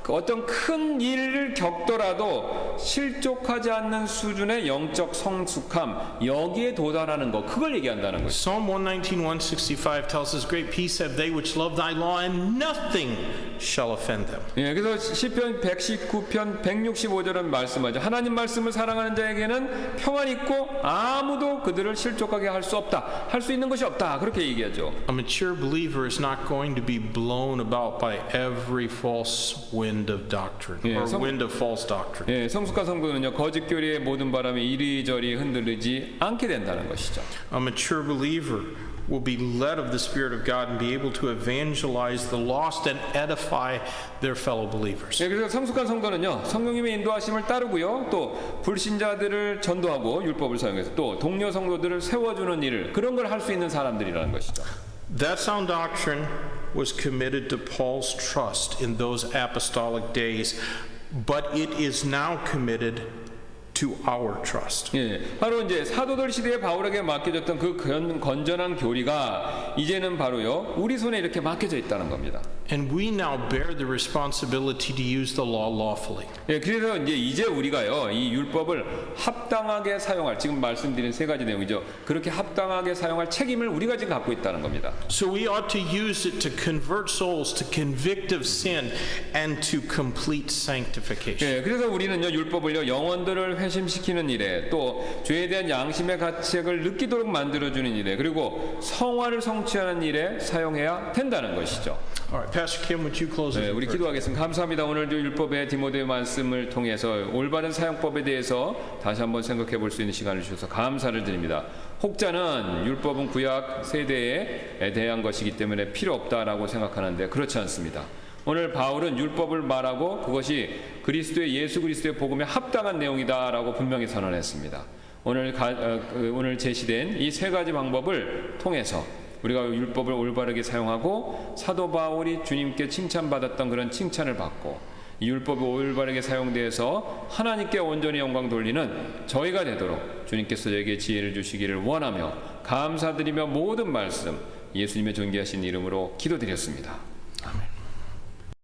S2: 어떤 큰 일을 겪더라도 실족하지 않는 수준의 영적 성숙함 여기에 도달하는 것 그걸 얘기한다는 거죠.
S1: Psalm 119:165 tells us, "Great peace have they which love thy law, and nothing shall offend them."
S2: 예, 그래서 시편 119편 165절은 말씀하죠. 하나님 말씀을 사랑하는 자에게는 평안이 있고 아무도 그들을 실족하게 할 수 없다. 할 수 있는 것이 없다. 그렇게 얘기하죠.
S1: A mature believer is not going to be blown about by every false wind of doctrine or wind of false doctrine.
S2: 예, 성숙한 성도는요 거짓 교리의 모든 바람에 이리저리 흔들리지 않게 된다는 것이죠.
S1: A mature believer will be led of the Spirit of God and be able to evangelize the lost and edify their fellow believers.
S2: 예, 그래서 성숙한 성도는요 성령님의 인도하심을 따르고요 또 불신자들을 전도하고 율법을 사용해서 또 동료 성도들을 세워주는 일을 그런 걸 할 수 있는 사람들이라는 것이죠.
S1: That sound doctrine was committed to Paul's trust in those apostolic days, but it is now committed to our trust.
S2: 예, 바로 이제 사도들 시대에 바울에게 맡겨졌던 그 건전한 교리가 이제는 바로요 우리 손에 이렇게 맡겨져 있다는 겁니다.
S1: And we now bear the responsibility to use the law lawfully.
S2: 예, 그래서 이제 우리가요 이 율법을 합당하게 사용할 지금 말씀드린 세 가지 내용이죠. 그렇게 합당하게 사용할 책임을 우리가 지금 갖고 있다는 겁니다.
S1: So we ought to use it to convert souls, to convict of sin, and to complete sanctification.
S2: 예, 그래서 우리는요 율법을요 영혼들을 회심시키는 일에 또 죄에 대한 양심의 가책을 느끼도록 만들어주는 일에 그리고 성화를 성취하는 일에 사용해야 된다는 것이죠.
S1: All right, Pastor Kim, would you close
S2: 네,
S1: it?
S2: 우리 기도하겠습니다. 감사합니다. 오늘 율법의 디모데 말씀을 통해서 올바른 사용법에 대해서 다시 한번 생각해 볼 수 있는 시간을 주셔서 감사를 드립니다. 혹자는 율법은 구약 세대에 대한 것이기 때문에 필요 없다라고 생각하는데 그렇지 않습니다. 오늘 바울은 율법을 말하고 그것이 예수 그리스도의 복음에 합당한 내용이다라고 분명히 선언했습니다. 오늘 제시된 이 세 가지 방법을 통해서 우리가 율법을 올바르게 사용하고 사도 바울이 주님께 칭찬받았던 그런 칭찬을 받고 이 율법이 올바르게 사용되어서 하나님께 온전히 영광 돌리는 저희가 되도록 주님께서 저에게 지혜를 주시기를 원하며 감사드리며 모든 말씀 예수님의 존귀하신 이름으로 기도드렸습니다.